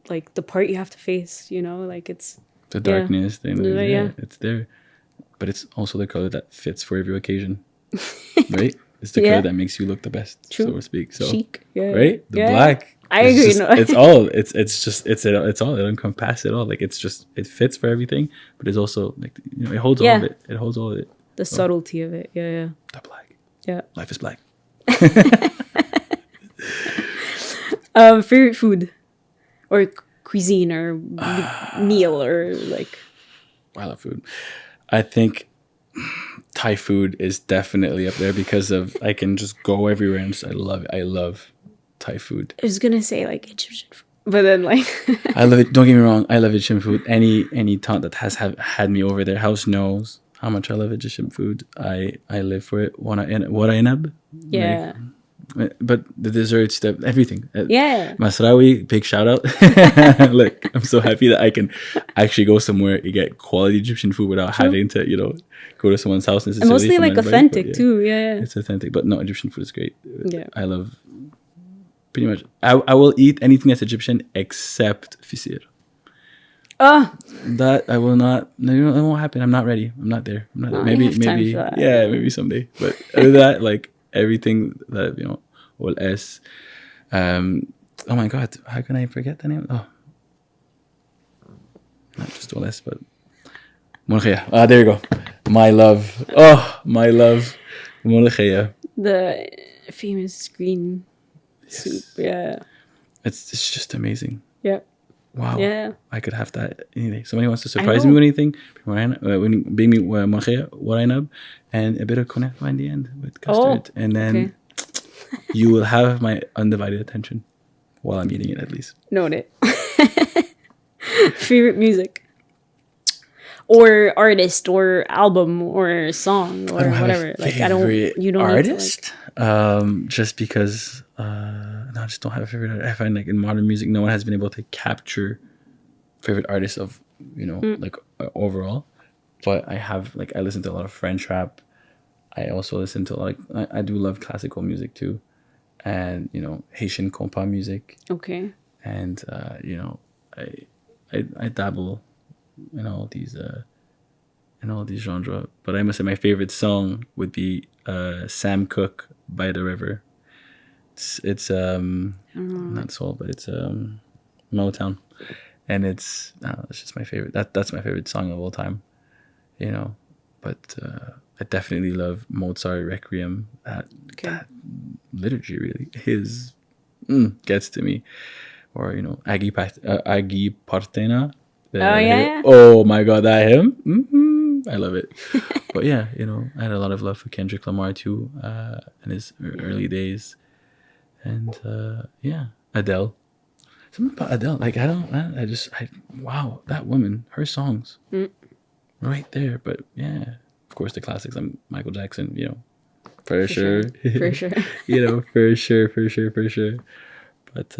like the part you have to face, like it's the darkness thing. Yeah, it's there, but it's also the color that fits for every occasion, right? It's the color that makes you look the best, so to speak. So chic, right? The black. I agree. It's all. It's all. It encompasses it all. Like it fits for everything, but it's also like it holds all of it. It holds all of it. The subtlety of it. Yeah. The black. Yeah. Life is black. Favorite food, or cuisine, or meal, or like. I love food. I think Thai food is definitely up there because of I can just go everywhere and I love Thai food. I was gonna say like Egyptian food. But then like I love it. Don't get me wrong. I love Egyptian food. Any taunt that has had me over their house knows how much I love Egyptian food. I live for it. What I inab. yeah. But the desserts, everything. Yeah. Masraoui, big shout out. Look, I'm so happy that I can actually go somewhere and get quality Egyptian food without having to, go to someone's house And necessarily. mostly from like anybody, authentic but too. Yeah. it's authentic. But no, Egyptian food is great. Yeah. I love pretty much. I will eat anything that's Egyptian except fisir. Oh, That I will not. No, it won't happen. I'm not ready. I'm not there. I'm not there. you Maybe have time for that. yeah, maybe someday. But other than that, like everything that all S. Oh my God, how can I forget the name? Oh, not just all S, but Mulkhaya. Ah, there you go. My love. Oh, my love. Mulkhaya. the famous green soup. Yeah. It's just amazing. Yeah. Wow. Yeah. I could have that any day. Somebody wants to surprise me with anything. Bring me mulkhaya, warainab, and a bit of konef in the end with custard. And then you will have my undivided attention while I'm eating it, at least. Noted. Favorite music, or artist, or album, or song, or whatever. Like I don't. You don't artist. Just because. No, I just don't have a favorite artist. I find like in modern music, no one has been able to capture favorite artists of like overall. But I have I listen to a lot of French rap. I also listen to I do love classical music too, and Haitian compa music. Okay. And I dabble in all these genres. But I must say my favorite song would be Sam Cooke, By the River. It's not soul, but it's Motown, and it's just my favorite. That's my favorite song of all time, But I definitely love Mozart Requiem. That liturgy really gets to me, or Agi Partena. Oh my God, that hymn. I love it. But yeah, I had a lot of love for Kendrick Lamar too, in his early days. And Adele. Something about Adele. Wow, that woman, her songs, right there. But yeah, of course the classics. I'm Michael Jackson. For sure. For sure. For sure. But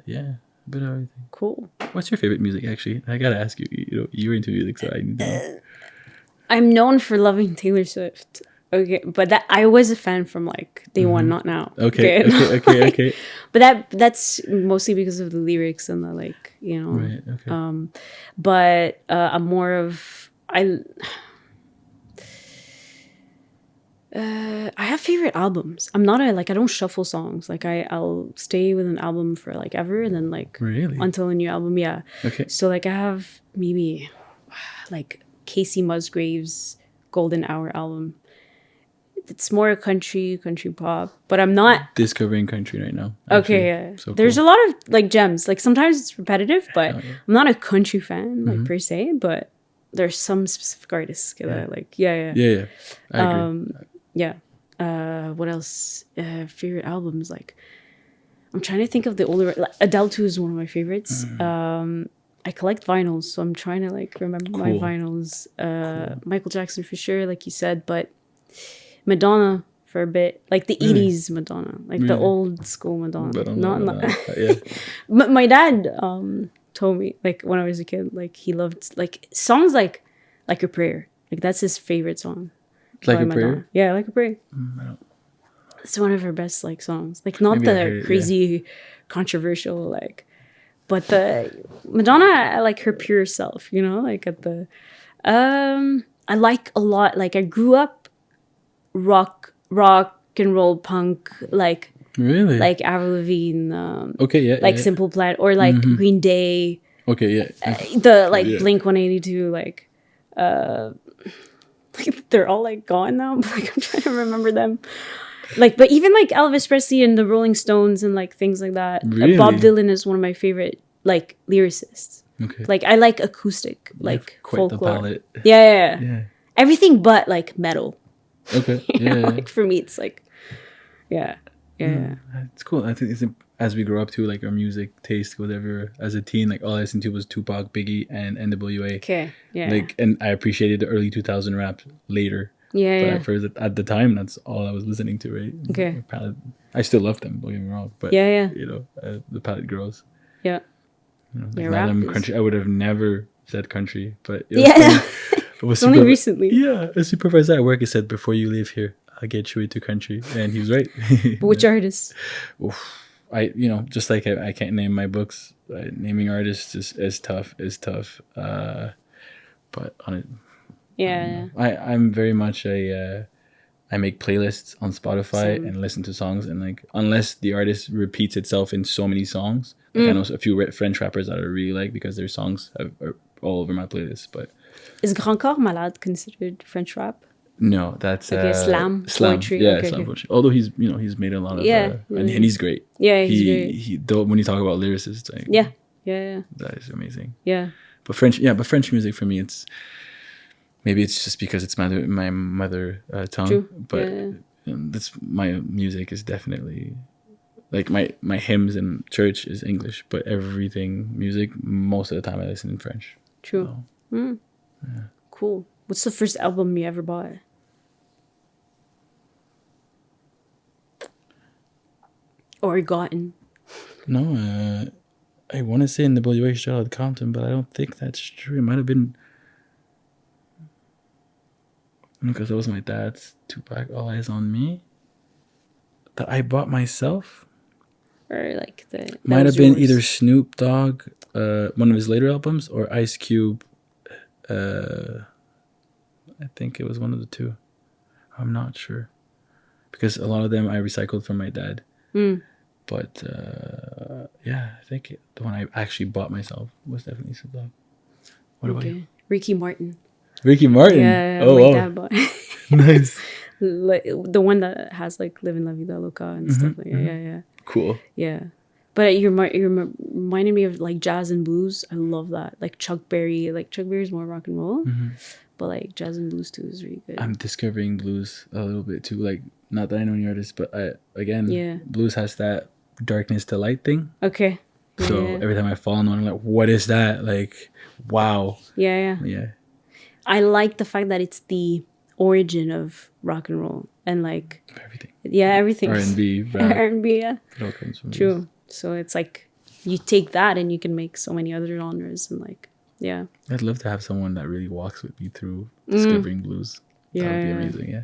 yeah, a bit of everything. Cool. What's your favorite music? Actually, I gotta ask you. You're into music, so I need to know. I'm known for loving Taylor Swift. Okay, but that I was a fan from day one, not now. Okay. But that's mostly because of the lyrics and the Right. Okay. But I'm more of I have favorite albums. I'm not I don't shuffle songs. I'll stay with an album for ever, and then really until a new album. Yeah. Okay. So I have maybe Casey Musgraves' Golden Hour album. It's more country pop, but I'm not discovering country right now. Actually. Okay, yeah. So there's cool. a lot of sometimes it's repetitive, but I'm not a country fan per se. But there's some specific artists that I like. Yeah. I agree. Yeah. What else? Favorite albums? I'm trying to think of the older. Adele 2 is one of my favorites. I collect vinyls, so I'm trying to remember my vinyls. Michael Jackson for sure, like you said, but Madonna for a bit, the 80s Madonna, the old school Madonna. Not yeah. My dad told me when I was a kid, he loved songs like a prayer. That's his favorite song. Like a Prayer? Yeah, Like a Prayer. It's one of her best songs. Not maybe the crazy controversial but the Madonna, I like her pure self, at the I like a lot, I grew up rock and roll punk, really Avril Lavigne, okay, yeah, Simple Plan, or Green Day, okay, yeah, the Blink 182, they're all gone now, but I'm trying to remember them. But even Elvis Presley and the Rolling Stones and things like that. Really? Bob Dylan is one of my favorite lyricists. Okay. I like acoustic, quite folklore. the palette. Yeah. Everything but metal. Okay. Yeah. For me, it's yeah. It's cool. I think as we grow up too, like our music taste, whatever. As a teen, like all I listened to was Tupac, Biggie, and NWA. Okay. Yeah. Like, and I appreciated the early 2000 rap later. Yeah. But Yeah. at first, at the time, that's all I was listening to, right? Okay. I still love them, don't get me wrong. But, Yeah. you know, the palette grows. Yeah. You know, like Yeah, now that rap I'm is- country, I would have never said country. But it was Yeah. funny. It was It's only recently. Yeah, a supervisor at work, he said, before you leave here, I'll get you into country. And he was right. But which artists? Oof. You know, just like I can't name my books. Naming artists is tough. But on it, Yeah. I'm very much I make playlists on Spotify Same. and listen to songs, and like unless the artist repeats itself in so many songs, like I know a few French rappers that I really like because their songs are all over my playlist. But Is Grand Corps Malade considered French rap? no, that's Okay, slam poetry. Yeah, Okay, slam okay. poetry. Although he's made a lot of and he's great. Yeah, he's great. He though when you talk about lyricists, like, Yeah. that is amazing. Yeah. But French music for me, it's just because it's my mother tongue. True. But Yeah. that's my music is definitely like my hymns in church is English, but everything music most of the time I listen in French. True. So, Cool. What's the first album you ever bought? Or gotten? no, I want to say in the WH Charlotte Compton, but I don't think that's true. It might have been because that was my dad's Tupac, All Eyes on Me, that I bought myself. Or like the Might have been either Snoop Dogg, one of his later albums, or Ice Cube. I think it was one of the two. I'm not sure. Because a lot of them I recycled from my dad. But yeah, I think the one I actually bought myself was definitely Snoop Dogg. What about you? Ricky Martin. Ricky Martin? Yeah, Oh, my wow. dad bought. Nice. Like, the one that has like Live in La Vida Loca and stuff like that. Yeah. Cool. Yeah. But you're reminding me of like jazz and blues. I love that. Like Chuck Berry. Like Chuck Berry's more rock and roll. But like jazz and blues too is really good. I'm discovering blues a little bit too. Like, not that I know any artists, but Yeah. blues has that darkness to light thing. Okay. So Yeah. every time I fall on one, I'm like, what is that? Like, wow. Yeah. Yeah. I like the fact that it's the origin of rock and roll and like Everything. everything. R&B, rap, R&B, yeah. it all comes from True. blues. So it's like you take that and you can make so many other genres and like I'd love to have someone that really walks with me through discovering blues. That would be amazing, yeah.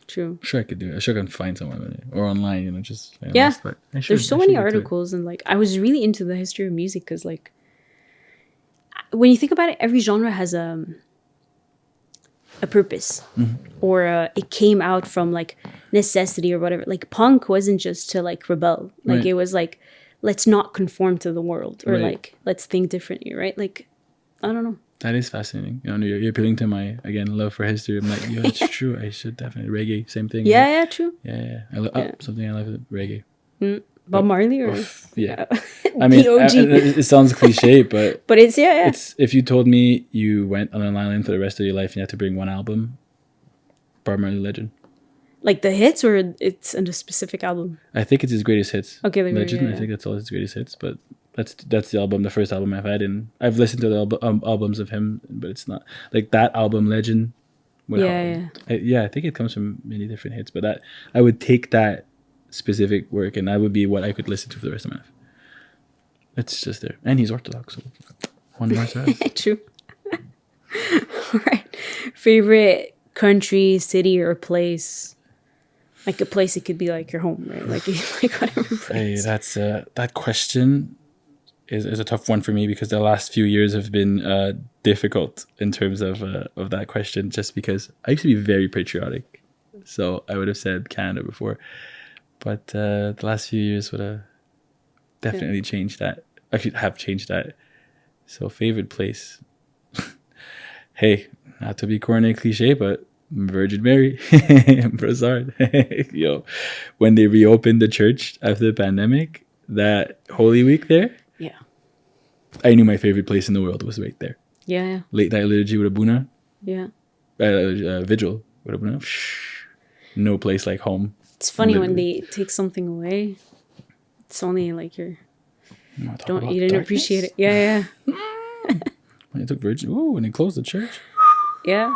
True. I'm sure I could do it. I'm sure I can find someone with it. Or online, just... Yeah. But There's so many articles and like I was really into the history of music because like when you think about it, every genre has a purpose or it came out from like necessity or whatever. Like punk wasn't just to like rebel. Like Right. it was like, let's not conform to the world or Right. like, let's think differently, right? Like, I don't know. That is fascinating. You're appealing to my, again, love for history. I'm like, yeah, it's true. I should definitely... Reggae, same thing. Yeah, true. Yeah. Something I love is reggae. Bob Marley or... Yeah. I mean, The OG. it sounds cliche, but But it's, yeah. it's if you told me you went on an island for the rest of your life and you had to bring one album, Bob Marley Legend. Like the hits or it's in a specific album? I think it's his greatest hits. Okay, like, Legend. yeah. I think that's all his greatest hits, but that's the album, the first album I've had, and I've listened to the albums of him, but it's not like that album, Legend. I think it comes from many different hits, but that I would take that specific work, and that would be what I could listen to for the rest of my life. It's just there, and he's Orthodox, so one more size. True. All right. Favorite country, city, or place? Like a place, it could be like your home, right? Like whatever place. Hey, that's that question is a tough one for me because the last few years have been difficult in terms of that question. Just because I used to be very patriotic, so I would have said Canada before, but the last few years would have definitely changed that. Actually, have changed that. So favorite place. Hey, not to be corny cliche, but Virgin Mary, Broussard. Yo, when they reopened the church after the pandemic, that Holy Week there, Yeah. I knew my favorite place in the world was right there. Yeah. Late night liturgy with Abuna, Yeah. vigil with Abuna. No place like home. It's funny when Literally. they take something away. It's only like You wanna talk about you didn't appreciate it. Yeah, When they took virgin, when they closed the church. yeah.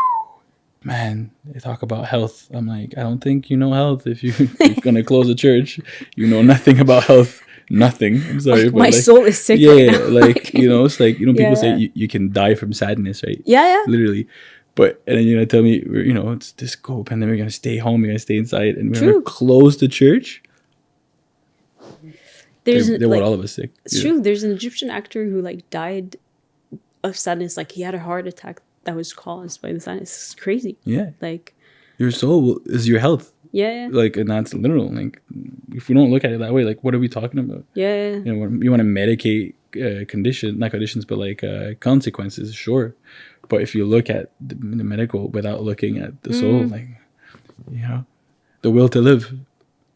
Man, they talk about health. I'm like, I don't think you know health if you're gonna close a church. You know nothing about health. Nothing. I'm sorry, Like, but my soul is sick right now. like it's like people say Yeah. you can die from sadness, right? Yeah. Literally. But and then you're gonna tell me, it's this pandemic. We're gonna stay home. We're gonna stay inside, and we're True. gonna close the church. They Like, want all of us sick. it's true. There's an Egyptian actor who like died of sadness. Like he had a heart attack that was caused by the sadness. It's crazy. Yeah. Like Your soul is your health. yeah. Like, and that's literal. Like, if we don't look at it that way, like, what are we talking about? Yeah. You want to medicate not conditions, but like consequences, sure. But if you look at the medical without looking at the soul, like, the will to live,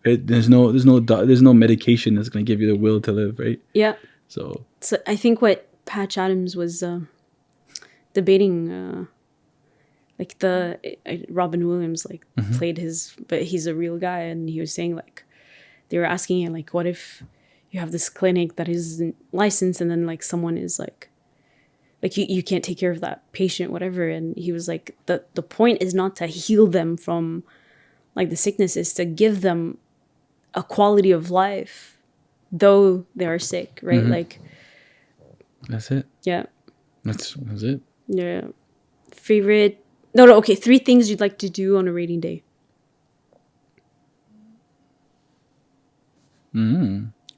there's no medication that's gonna give you the will to live, right? Yeah. So I think what Patch Adams was debating, like Robin Williams like played but he's a real guy, and he was saying like they were asking him like, what if you have this clinic that isn't licensed, and then like someone is like you can't take care of that patient, whatever, and he was like the point is not to heal them from like the sickness, is to give them a quality of life though they are sick, right? Like that's it. yeah. That's it. Yeah. Favorite... No, okay. 3 things you'd like to do on a rainy day.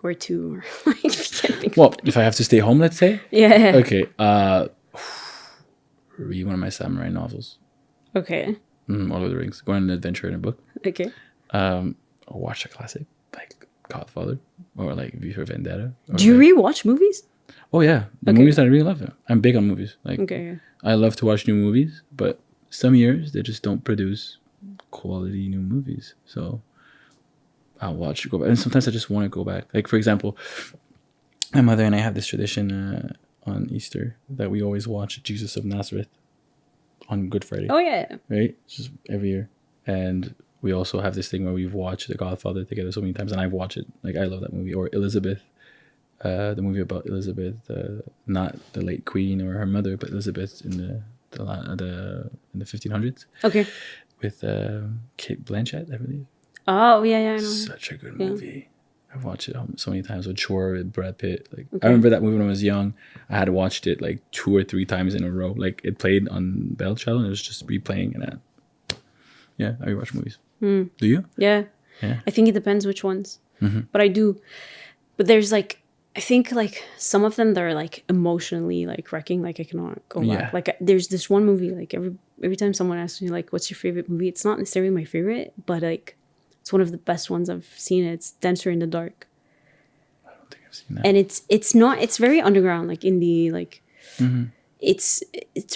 Or 2. Or like, if you can't think Well, if I have to stay home, let's say. Yeah. Okay. Read one of my samurai novels. Okay. Lord of the Rings. Go on an adventure in a book. Okay. Or watch a classic like Godfather or like V for Vendetta. Do you rewatch movies? Oh yeah, the movies that I really love. I'm big on movies. Like, okay. I love to watch new movies, but some years they just don't produce quality new movies. So I'll go back, and sometimes I just want to go back. Like for example, my mother and I have this tradition on Easter that we always watch Jesus of Nazareth on Good Friday. Oh yeah. Right, it's just every year, and we also have this thing where we've watched The Godfather together so many times, and I've watched it. Like I love that movie, or Elizabeth. The movie about Elizabeth, not the late Queen or her mother, but Elizabeth in the 1500s. Okay. With Kate Blanchett, I believe. Oh yeah, I know. Such a good movie. I've watched it so many times with Chor, with Brad Pitt. Like I remember that movie when I was young. I had watched it like 2 or 3 times in a row. Like it played on Bell Channel, and it was just replaying. And I rewatch movies. Do you? Yeah. I think it depends which ones, but I do. But there's like, I think like some of them that are like emotionally like wrecking, like I cannot go back. Like there's this one movie, like every time someone asks me like, what's your favorite movie? It's not necessarily my favorite, but like it's one of the best ones I've seen. It's Dancer in the Dark. I don't think I've seen that. And it's very underground, like indie, like it's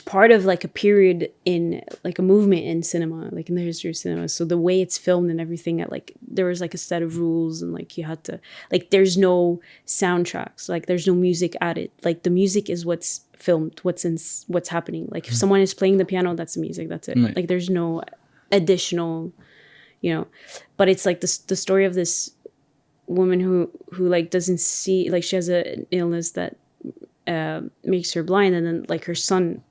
part of like a period in like a movement in cinema, like in the history of cinema. So the way it's filmed and everything, there was like a set of rules, and like you had to, like there's no soundtracks, like there's no music added. Like the music is what's filmed, what's happening. Like if someone is playing the piano, that's the music, that's it. Right. Like there's no additional, but it's like the story of this woman who like doesn't see, like she has an illness that makes her blind, and then like her son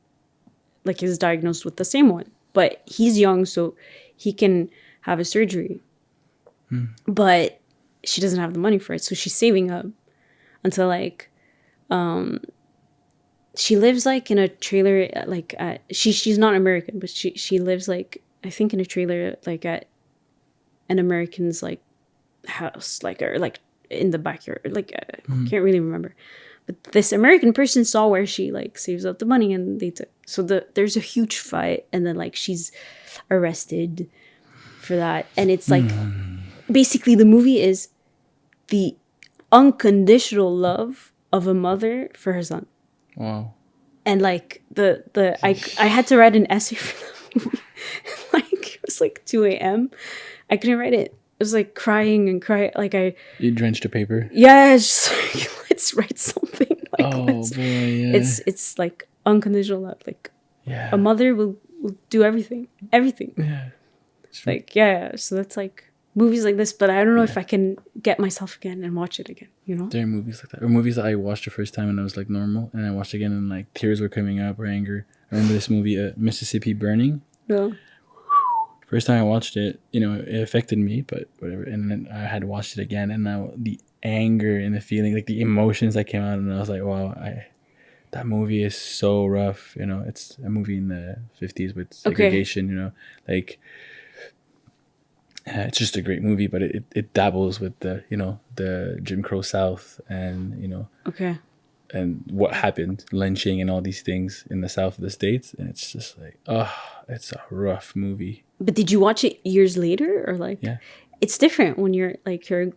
like is diagnosed with the same one, but he's young, so he can have a surgery, but she doesn't have the money for it, so she's saving up until like she lives like in a trailer, like she's not American, but she lives like I think in a trailer like at an American's like house, like or like in the backyard, like can't really remember. But this American person saw where she like saves up the money, and they took. So there's a huge fight, and then like she's arrested for that, and it's like basically the movie is the unconditional love of a mother for her son. Wow. And like I had to write an essay for the movie. Like it was like 2 a.m. I couldn't write it. It was like crying and crying. Like You drenched the paper. Yeah, it's just like, let's write something. Like, boy, yeah. It's like unconditional love. Like Yeah. a mother will do everything. Yeah. Like yeah. So that's like movies like this, but I don't know if I can get myself again and watch it again, you know? There are movies like that. Or movies that I watched the first time and I was like normal. And I watched again and like tears were coming up or anger. I remember this movie, Mississippi Burning. No. First time I watched it, you know, it affected me, but whatever. And then I had watched it again, and now the anger and the feeling, like the emotions that came out, and I was like, wow, that movie is so rough. You know, it's a movie in the 50s with segregation, you know, like it's just a great movie, but it dabbles with the, you know, the Jim Crow South and, you know, and what happened, lynching and all these things in the South of the States. And it's just like, oh, it's a rough movie. But did you watch it years later or like? Yeah. It's different when you're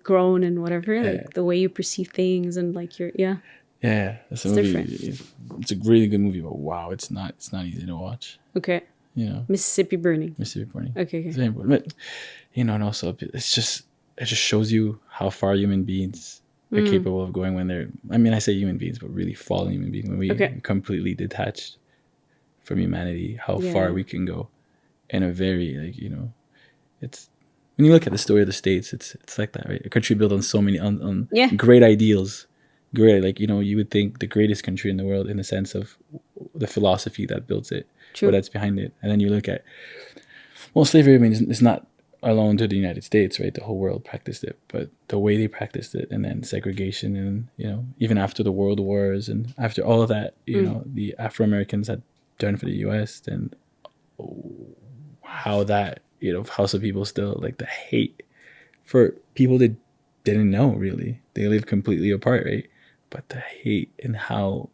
grown and whatever, like the way you perceive things and like Yeah, it's a movie. Different. It's a really good movie, but wow, it's not easy to watch. Okay. You know, Mississippi Burning. Okay. It's very important. But you know, and also it just shows you how far human beings are capable of going when they're. I mean, I say human beings, but really fallen human beings, when we completely detached from humanity, how far we can go in a very, like, you know, it's. When you look at the story of the States, it's like that, right? A country built on so many on great ideals, great, like, you know, you would think the greatest country in the world in the sense of the philosophy that builds it, or that's behind it, and then you look at, well, slavery. I mean, it's not alone to the United States, right? The whole world practiced it, but the way they practiced it, and then segregation, and, you know, even after the World Wars and after all of that, you know, the Afro Americans had done for the U.S. and how that. You know, how some people still, like, the hate for people that didn't know, really. They live completely apart, right? But the hate and how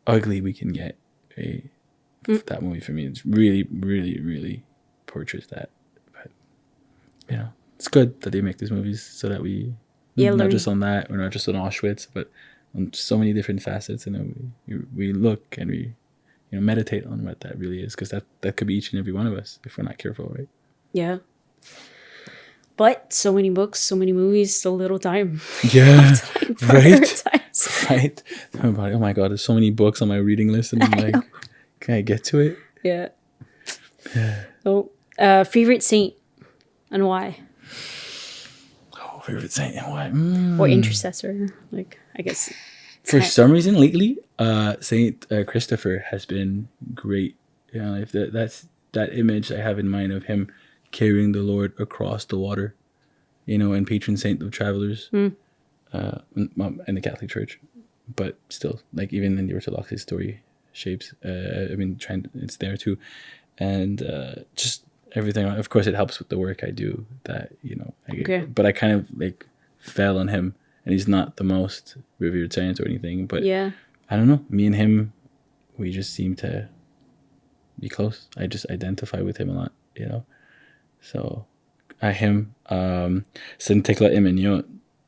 ugly we can get, right? That movie, for me, it's really, really, really portrays that. But, you know, it's good that they make these movies so that we, not just on that, or not just on Auschwitz, but on so many different facets. And we look and we, you know, meditate on what that really is, because that could be each and every one of us if we're not careful, right? Yeah. But so many books, so many movies, so little time. Yeah, right? Right? Oh my God, there's so many books on my reading list, and I'm like, can I get to it? Yeah. So, favorite saint and why? Oh, favorite saint and why? Or intercessor, like, I guess. For some reason, lately, Saint Christopher has been great. You know, if that's that image I have in mind of him carrying the Lord across the water, you know, and patron saint of travelers, in the Catholic Church, but still, like, even in the Orthodox story shapes, I mean, it's there too, and just everything. Of course, it helps with the work I do. That, you know, but I kind of like fell on him. And he's not the most revered saint or anything, but I don't know. Me and him, we just seem to be close. I just identify with him a lot, you know. So, him, Saint Tekla Imenyot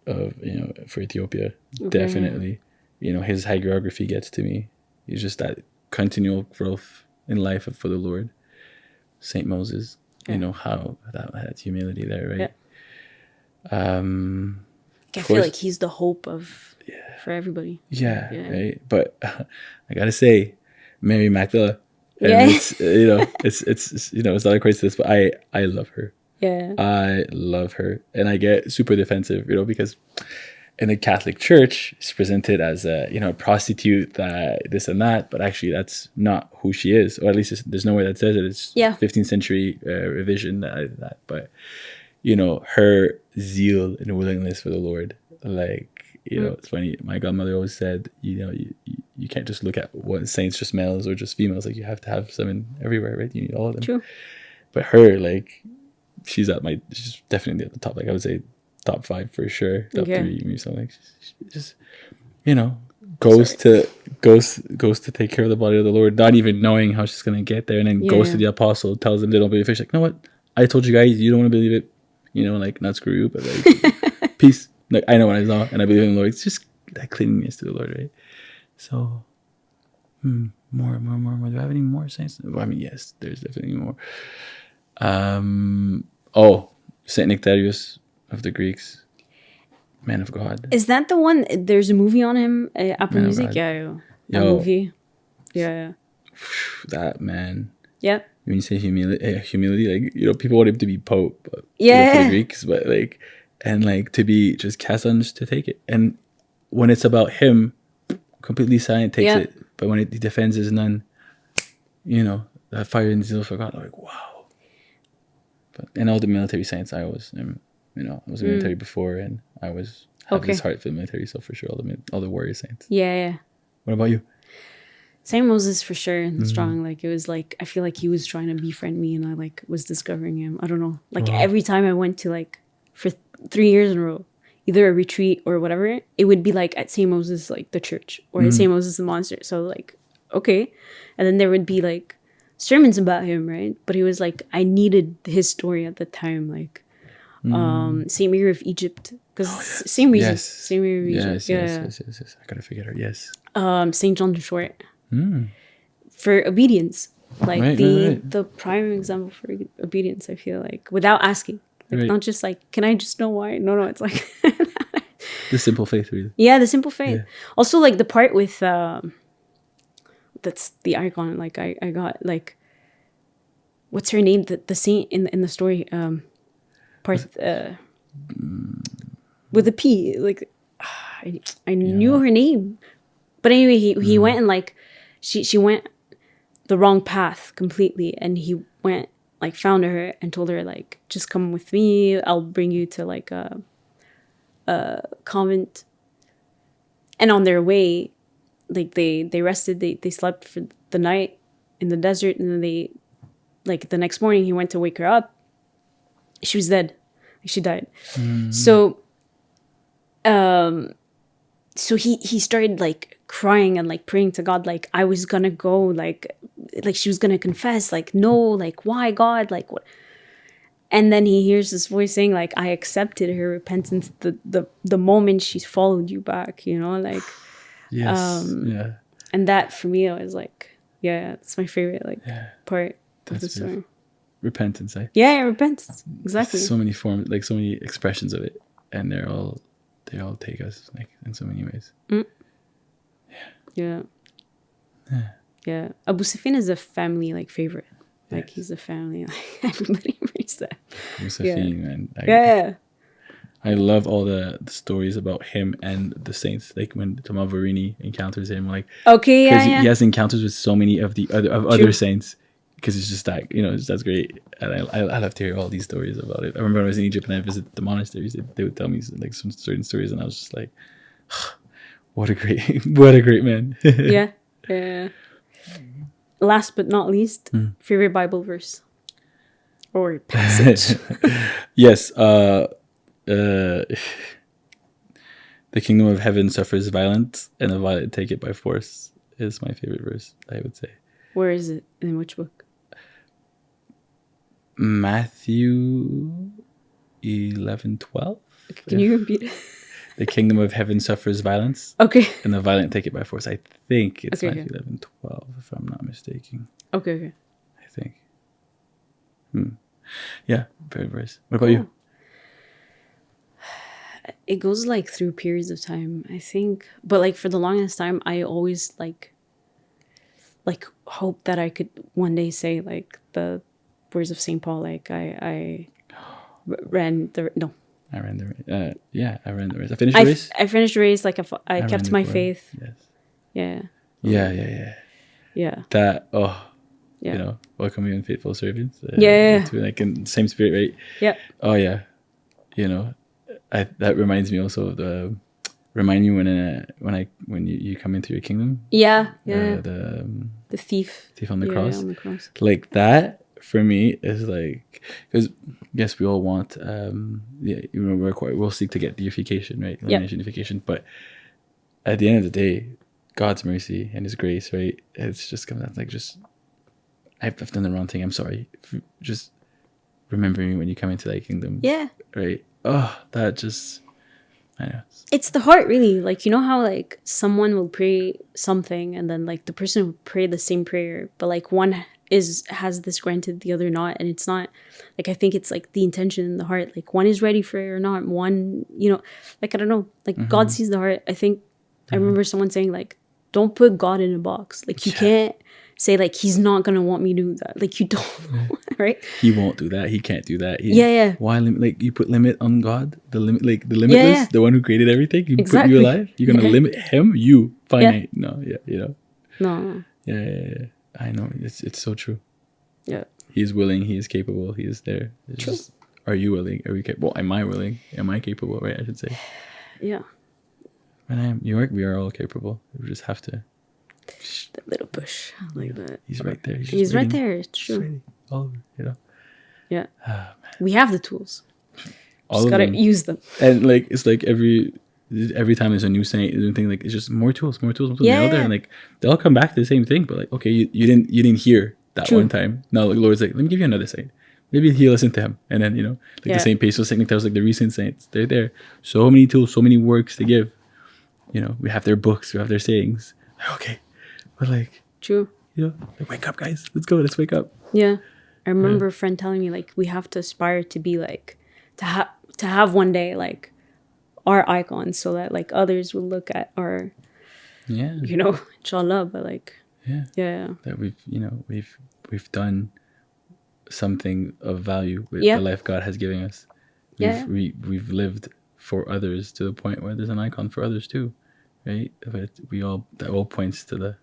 of, you know, for Ethiopia, definitely. You know, his hagiography gets to me. He's just that continual growth in life for the Lord. Saint Moses, you know, how that humility there, right? I feel like he's the hope for everybody. Yeah, right. But I gotta say, Mary Magdalene, and it's, you know, it's you know, it's not a crazy this, but I love her. Yeah, I love her, and I get super defensive, you know, because in the Catholic Church, she's presented as a, you know, a prostitute, that this and that, but actually that's not who she is, or at least there's nowhere that says it. It's 15th century revision that, but. You know, her zeal and willingness for the Lord. Like, you know, it's funny. My godmother always said, you know, you can't just look at what saints, just males or just females. Like, you have to have some everywhere, right? You need all of them. True. But her, like, she's definitely at the top. Like, I would say top 5 for sure. Top 3, maybe something. Like, she just, you know, goes to take care of the body of the Lord, not even knowing how she's gonna get there, and then goes to the apostle, tells them they don't believe fish. Like, you know what? I told you guys, you don't want to believe it. You know, like, not screw you, but like, peace. Like, I know what I saw, and I believe in the Lord. It's just that cleanliness to the Lord, right? So, more. Do I have any more saints? Well, I mean, yes, there's definitely more. Saint Nectarius of the Greeks, man of God. Is that the one? There's a movie on him. Apple Music, a movie. Yeah. That man. Yep. when you say humility, like, you know, people want him to be Pope, but, Yeah. you know, for the Greeks, but like, and like to be just cast on just to take it. And when it's about him, completely silent, takes Yeah. it. But when he defends his nun, you know, that fire and zeal for God, like, wow. But and all the military saints, I was, you know, I was in the military before, and I was have this heart for the military, so for sure, all the warrior saints. Yeah. What about you? Saint Moses for sure and strong. Like it was like I feel like he was trying to befriend me, and I like was discovering him. I don't know. Like every time I went to like for 3 years in a row, either a retreat or whatever, it would be like at Saint Moses, like the church, or at Saint Moses the monastery. So like okay, and then there would be like sermons about him, right? But he was like I needed his story at the time, like Saint Mary of Egypt, because same reason. Saint Mary of Egypt. Yes. I gotta forget her. Yes. Saint John the Short. For obedience, like Right. the prime example for obedience, I feel like, without asking, like not just like, can I just know why? No, it's like the simple faith, really. Yeah, the simple faith. Also, like the part with that's the icon. Like I got like, what's her name? The saint in the story part with a P. Like I knew her name, but anyway, he went and like she went the wrong path completely, and he went like found her and told her like, just come with me, I'll bring you to like a convent. And on their way, like they rested, they slept for the night in the desert, and then they like the next morning he went to wake her up, she was dead, like she died. So he started like crying and like praying to God, like I was gonna go, like she was gonna confess, like no, like why God, like what? And then he hears this voice saying like, I accepted her repentance the moment she followed you back, you know, like and that for me, I was like, yeah, it's my favorite like part of the story. Repentance, eh? Yeah, repentance, exactly. So many forms, like so many expressions of it, and they all take us like in so many ways. Yeah. Abu Sufyan is a family like favorite. Like he's a family. Like everybody reads that. Abu Sufyan, man. I love all the stories about him and the saints. Like when Thomas Varini encounters him, like he has encounters with so many of the other saints. Because it's just that, you know, that's great. And I love to hear all these stories about it. I remember when I was in Egypt and I visited the monasteries, they would tell me like some certain stories, and I was just like, what a great man. Yeah. Last but not least, favorite Bible verse or passage. Yes. The kingdom of heaven suffers violence, and the violent take it by force is my favorite verse, I would say. Where is it? In which book? Matthew 11:12. Can you repeat it? The kingdom of heaven suffers violence. Okay. And the violent take it by force. I think it's Matthew 11:12, if I'm not mistaken. Okay. I think. Yeah, favorite verse. What about you? It goes like through periods of time, I think. But like for the longest time, I always like hope that I could one day say like the words of St. Paul, like I ran the race. I ran the race. I finished the race. I finished the race. Like I kept my faith. Yes. Yeah. That you know, welcome you unfaithful servants. To, like in the same spirit, right? Yeah. Oh yeah. You know, that reminds me also of the. Remind me when you come into your kingdom. The thief on the cross. On the cross. Like that for me is like, because yes, we all want we'll seek to get deification, right? Unification, but at the end of the day, God's mercy and His grace, right? It's just comes out like just I've done the wrong thing. I'm sorry. Just remembering when you come into that kingdom. Yeah. Right. Oh, that just. I know. It's the heart, really. Like, you know how like someone will pray something and then like the person will pray the same prayer, but like one has this granted, the other not, and it's not like, I think it's like the intention in the heart. Like one is ready for it or not. One, you know, like I don't know. Like God sees the heart. I think I remember someone saying like, don't put God in a box. Like you can't say like he's not gonna want me to do that. Like you don't know, right? He won't do that. He can't do that. Yeah. Why like you put limit on God? The limit, like the limitless, Yeah. the one who created everything. You Exactly. put you alive. You're gonna limit him. You finite. No. Yeah. You know. No. Yeah. I know. It's so true. Yeah. He is willing. He is capable. He is there. It's True. just, are you willing? Are we capable? Am I willing? Am I capable? Right. I should say. Yeah. When I am. You are. We are all capable. We just have to. That little push like that. He's right there. He's right there. It's true. All over. You know. Yeah. Ah, We have the tools. all Just of gotta them. use them. And like it's like every time there's a new saint, a new thing, like it's just more tools, Yeah. out there, and like they all come back to the same thing. But like, okay, you didn't hear that True. one time. Now the Lord's like, let me give you another saint. Maybe he listened to him, and then like the Saint Petrus Saint Nicholas, like the recent saints, they're there. So many tools, so many works to give. We have their books, we have their sayings. Okay, but like, True. like, wake up, guys, let's wake up. Yeah. I remember a friend telling me like we have to aspire to be like to have one day like our icons so that like others will look at our Yeah, inshallah, but like yeah. that we've done something of value with Yeah. the life God has given us. We've lived for others to the point where there's an icon for others too, right? But that all points to the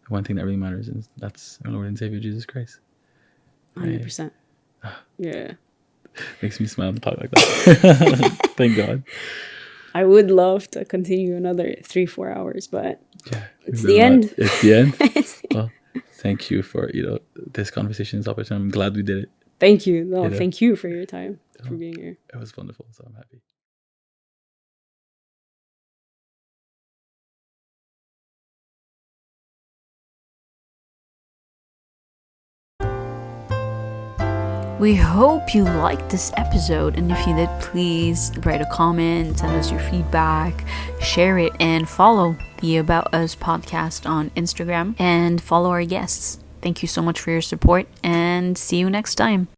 one thing that really matters, and that's our Lord and Savior Jesus Christ. 100%. Yeah. Makes me smile to talk like that. Thank God. I would love to continue another 3-4 hours, but it's we've the done a lot. end. It's the end. It's the- Well, thank you for this conversation, this opportunity. I'm glad we did it. Thank you. No, thank you for your time, for being here. It was wonderful, so I'm happy. We hope you liked this episode, and if you did, please write a comment, send us your feedback, share it, and follow the About Us podcast on Instagram and follow our guests. Thank you so much for your support, and see you next time.